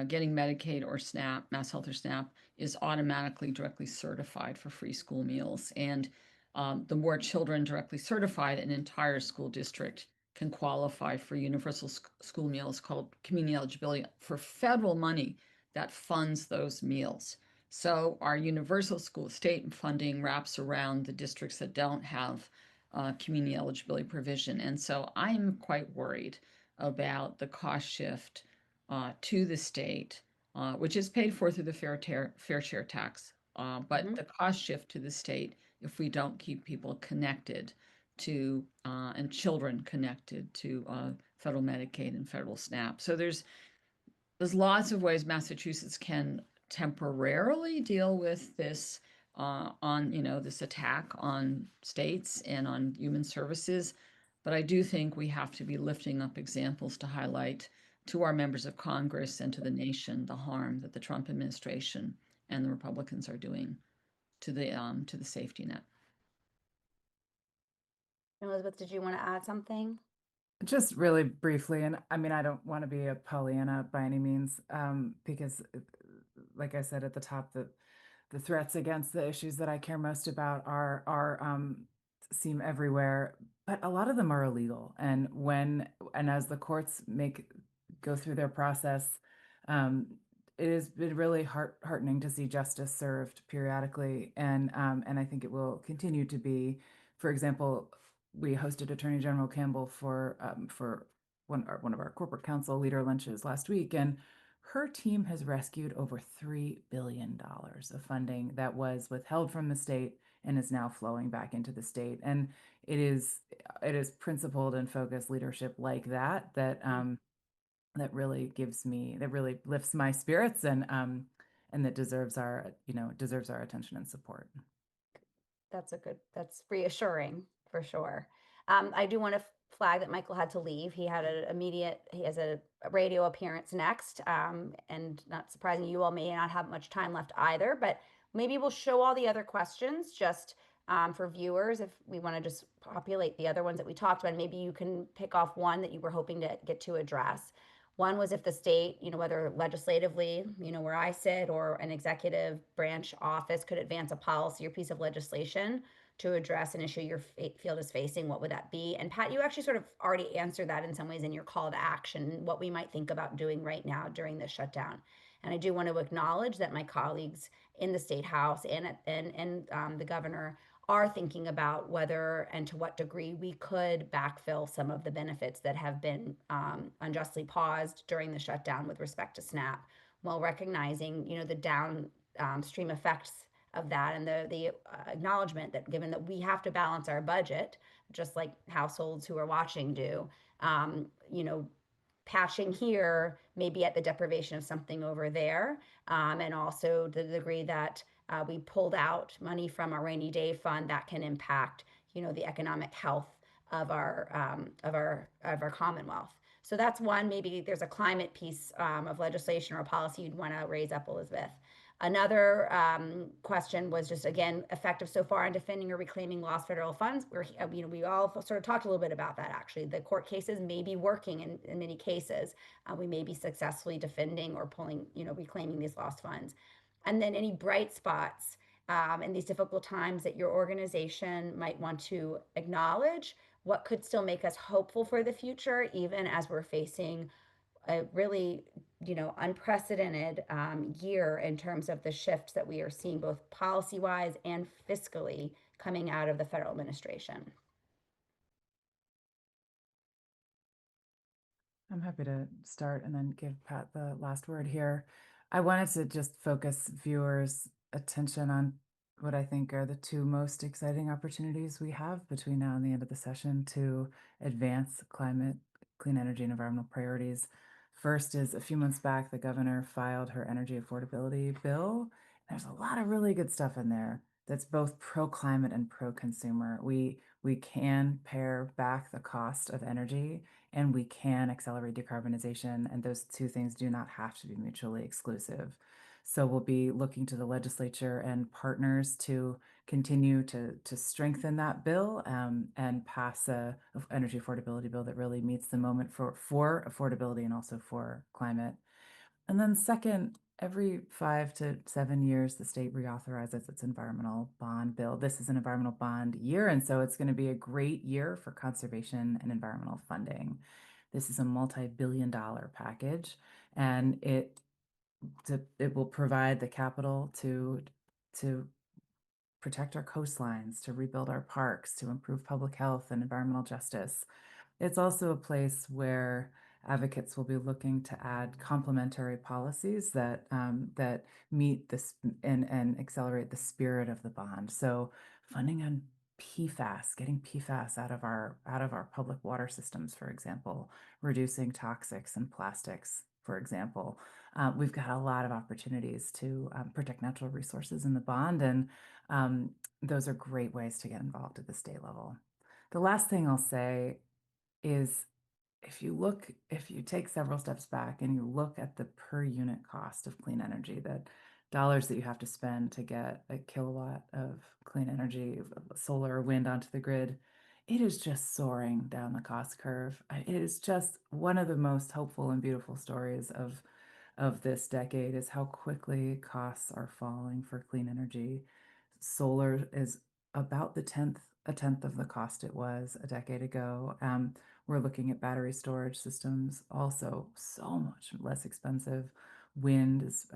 getting Medicaid or SNAP, Mass Health or SNAP, is automatically directly certified for free school meals. And the more children directly certified, an entire school district can qualify for universal school meals called community eligibility for federal money that funds those meals. So our universal school state funding wraps around the districts that don't have community eligibility provision. And so I'm quite worried about the cost shift to the state, which is paid for through the fair share tax. But the cost shift to the state if we don't keep people connected to and children connected to federal Medicaid and federal SNAP. So there's lots of ways Massachusetts can temporarily deal with this on this attack on states and on human services. But I do think we have to be lifting up examples to highlight to our members of Congress and to the nation the harm that the Trump administration and the Republicans are doing to the safety net. Elizabeth, did you want to add something? Just really briefly, and I mean, I don't want to be a Pollyanna by any means, because, like I said at the top, the threats against the issues that I care most about are seem everywhere, but a lot of them are illegal. And as the courts go through their process, it has been really heartening to see justice served periodically, and I think it will continue to be. For example, we hosted Attorney General Campbell for one of our corporate counsel leader lunches last week, and her team has rescued over $3 billion of funding that was withheld from the state and is now flowing back into the state. And it is principled and focused leadership like that really lifts my spirits and that deserves our attention and support. That's reassuring for sure. I do want to flag that Michael had to leave. He has a radio appearance next. And not surprising, you all may not have much time left either, but maybe we'll show all the other questions just for viewers if we want to just populate the other ones that we talked about. Maybe you can pick off one that you were hoping to get to address. One was if the state, whether legislatively, where I sit, or an executive branch office could advance a policy or piece of legislation to address an issue your field is facing, what would that be? And Pat, you actually sort of already answered that in some ways in your call to action, what we might think about doing right now during this shutdown. And I do want to acknowledge that my colleagues in the State House and the governor are thinking about whether and to what degree we could backfill some of the benefits that have been unjustly paused during the shutdown with respect to SNAP, while recognizing, the downstream effects of that, and the acknowledgement that given that we have to balance our budget, just like households who are watching do, patching here may be at the deprivation of something over there, and also the degree that we pulled out money from our rainy day fund that can impact, the economic health of our Commonwealth. So that's one. Maybe there's a climate piece of legislation or a policy you'd want to raise up, Elizabeth. Another question was just, again, effective so far in defending or reclaiming lost federal funds. We all sort of talked a little bit about that, actually. The court cases may be working in many cases. We may be successfully defending or pulling, reclaiming these lost funds. And then any bright spots in these difficult times that your organization might want to acknowledge, what could still make us hopeful for the future, even as we're facing a really, unprecedented year in terms of the shifts that we are seeing both policy-wise and fiscally coming out of the federal administration. I'm happy to start and then give Pat the last word here. I wanted to just focus viewers' attention on what I think are the two most exciting opportunities we have between now and the end of the session to advance climate, clean energy, and environmental priorities. First is, a few months back, the governor filed her energy affordability bill. There's a lot of really good stuff in there that's both pro-climate and pro-consumer. We can pare back the cost of energy, and we can accelerate decarbonization, and those two things do not have to be mutually exclusive. So we'll be looking to the legislature and partners to continue to strengthen that bill and pass a energy affordability bill that really meets the moment for affordability and also for climate. And then second, every 5 to 7 years, the state reauthorizes its environmental bond bill. This is an environmental bond year, and so it's going to be a great year for conservation and environmental funding. This is a multi-billion-dollar package, and it will provide the capital to protect our coastlines, to rebuild our parks, to improve public health and environmental justice. It's also a place where advocates will be looking to add complementary policies that meet this and accelerate the spirit of the bond. So funding on PFAS, getting PFAS out of our public water systems, for example, reducing toxics and plastics, for example. We've got a lot of opportunities to protect natural resources in the bond, and those are great ways to get involved at the state level. The last thing I'll say is, if you take several steps back and you look at the per unit cost of clean energy, that dollars that you have to spend to get a kilowatt of clean energy, solar or wind, onto the grid, it is just soaring down the cost curve. It is just one of the most hopeful and beautiful stories of this decade, is how quickly costs are falling for clean energy. Solar is about a tenth of the cost it was a decade ago. We're looking at battery storage systems, also so much less expensive. Wind is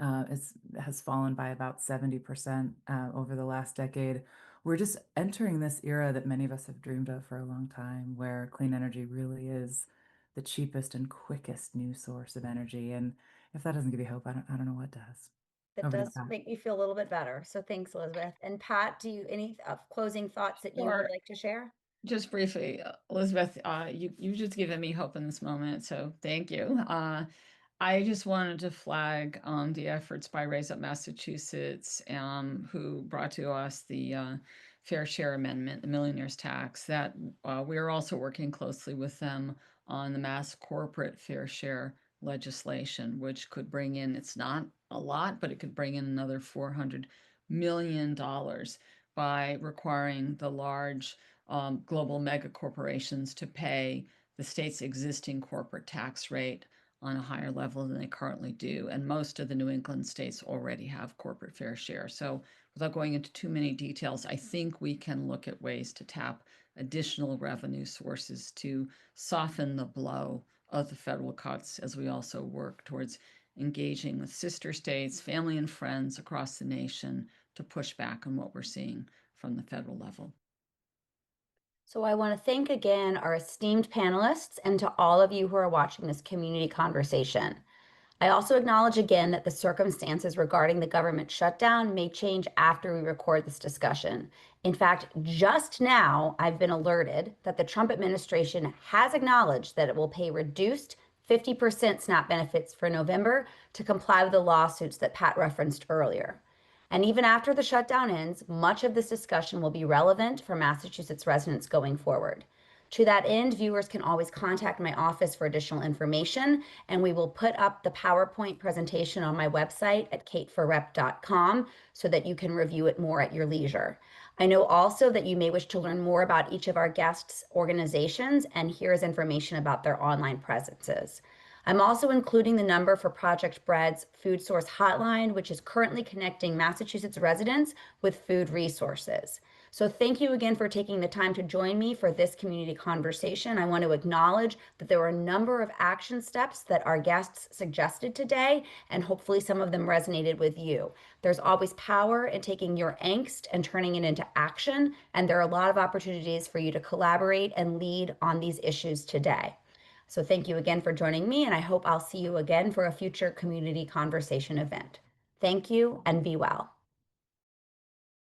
has fallen by about 70% over the last decade. We're just entering this era that many of us have dreamed of for a long time, where clean energy really is the cheapest and quickest new source of energy. And if that doesn't give you hope, I don't know what does. That Over to does Pat. make me feel a little bit better. So thanks, Elizabeth. And Pat, do you any closing thoughts that you would Sure. like to share? Just briefly, Elizabeth, you've just given me hope in this moment, so thank you. I just wanted to flag the efforts by Raise Up Massachusetts, who brought to us the Fair Share Amendment, the millionaire's tax, that we are also working closely with them on the mass corporate fair share legislation, which could bring in, it's not a lot, but it could bring in another $400 million by requiring the large global mega corporations to pay the state's existing corporate tax rate on a higher level than they currently do. And most of the New England states already have corporate fair share. So without going into too many details, I think we can look at ways to tap additional revenue sources to soften the blow of the federal cuts as we also work towards engaging with sister states, family and friends across the nation to push back on what we're seeing from the federal level. So I want to thank again our esteemed panelists and to all of you who are watching this community conversation. I also acknowledge again that the circumstances regarding the government shutdown may change after we record this discussion. In fact, just now I've been alerted that the Trump administration has acknowledged that it will pay reduced 50% SNAP benefits for November to comply with the lawsuits that Pat referenced earlier. And even after the shutdown ends, much of this discussion will be relevant for Massachusetts residents going forward. To that end, viewers can always contact my office for additional information, and we will put up the PowerPoint presentation on my website at kateforrep.com so that you can review it more at your leisure. I know also that you may wish to learn more about each of our guests' organizations, and here is information about their online presences. I'm also including the number for Project Bread's Food Source Hotline, which is currently connecting Massachusetts residents with food resources. So thank you again for taking the time to join me for this community conversation. I want to acknowledge that there were a number of action steps that our guests suggested today, and hopefully some of them resonated with you. There's always power in taking your angst and turning it into action, and there are a lot of opportunities for you to collaborate and lead on these issues today. So thank you again for joining me, and I hope I'll see you again for a future community conversation event. Thank you and be well.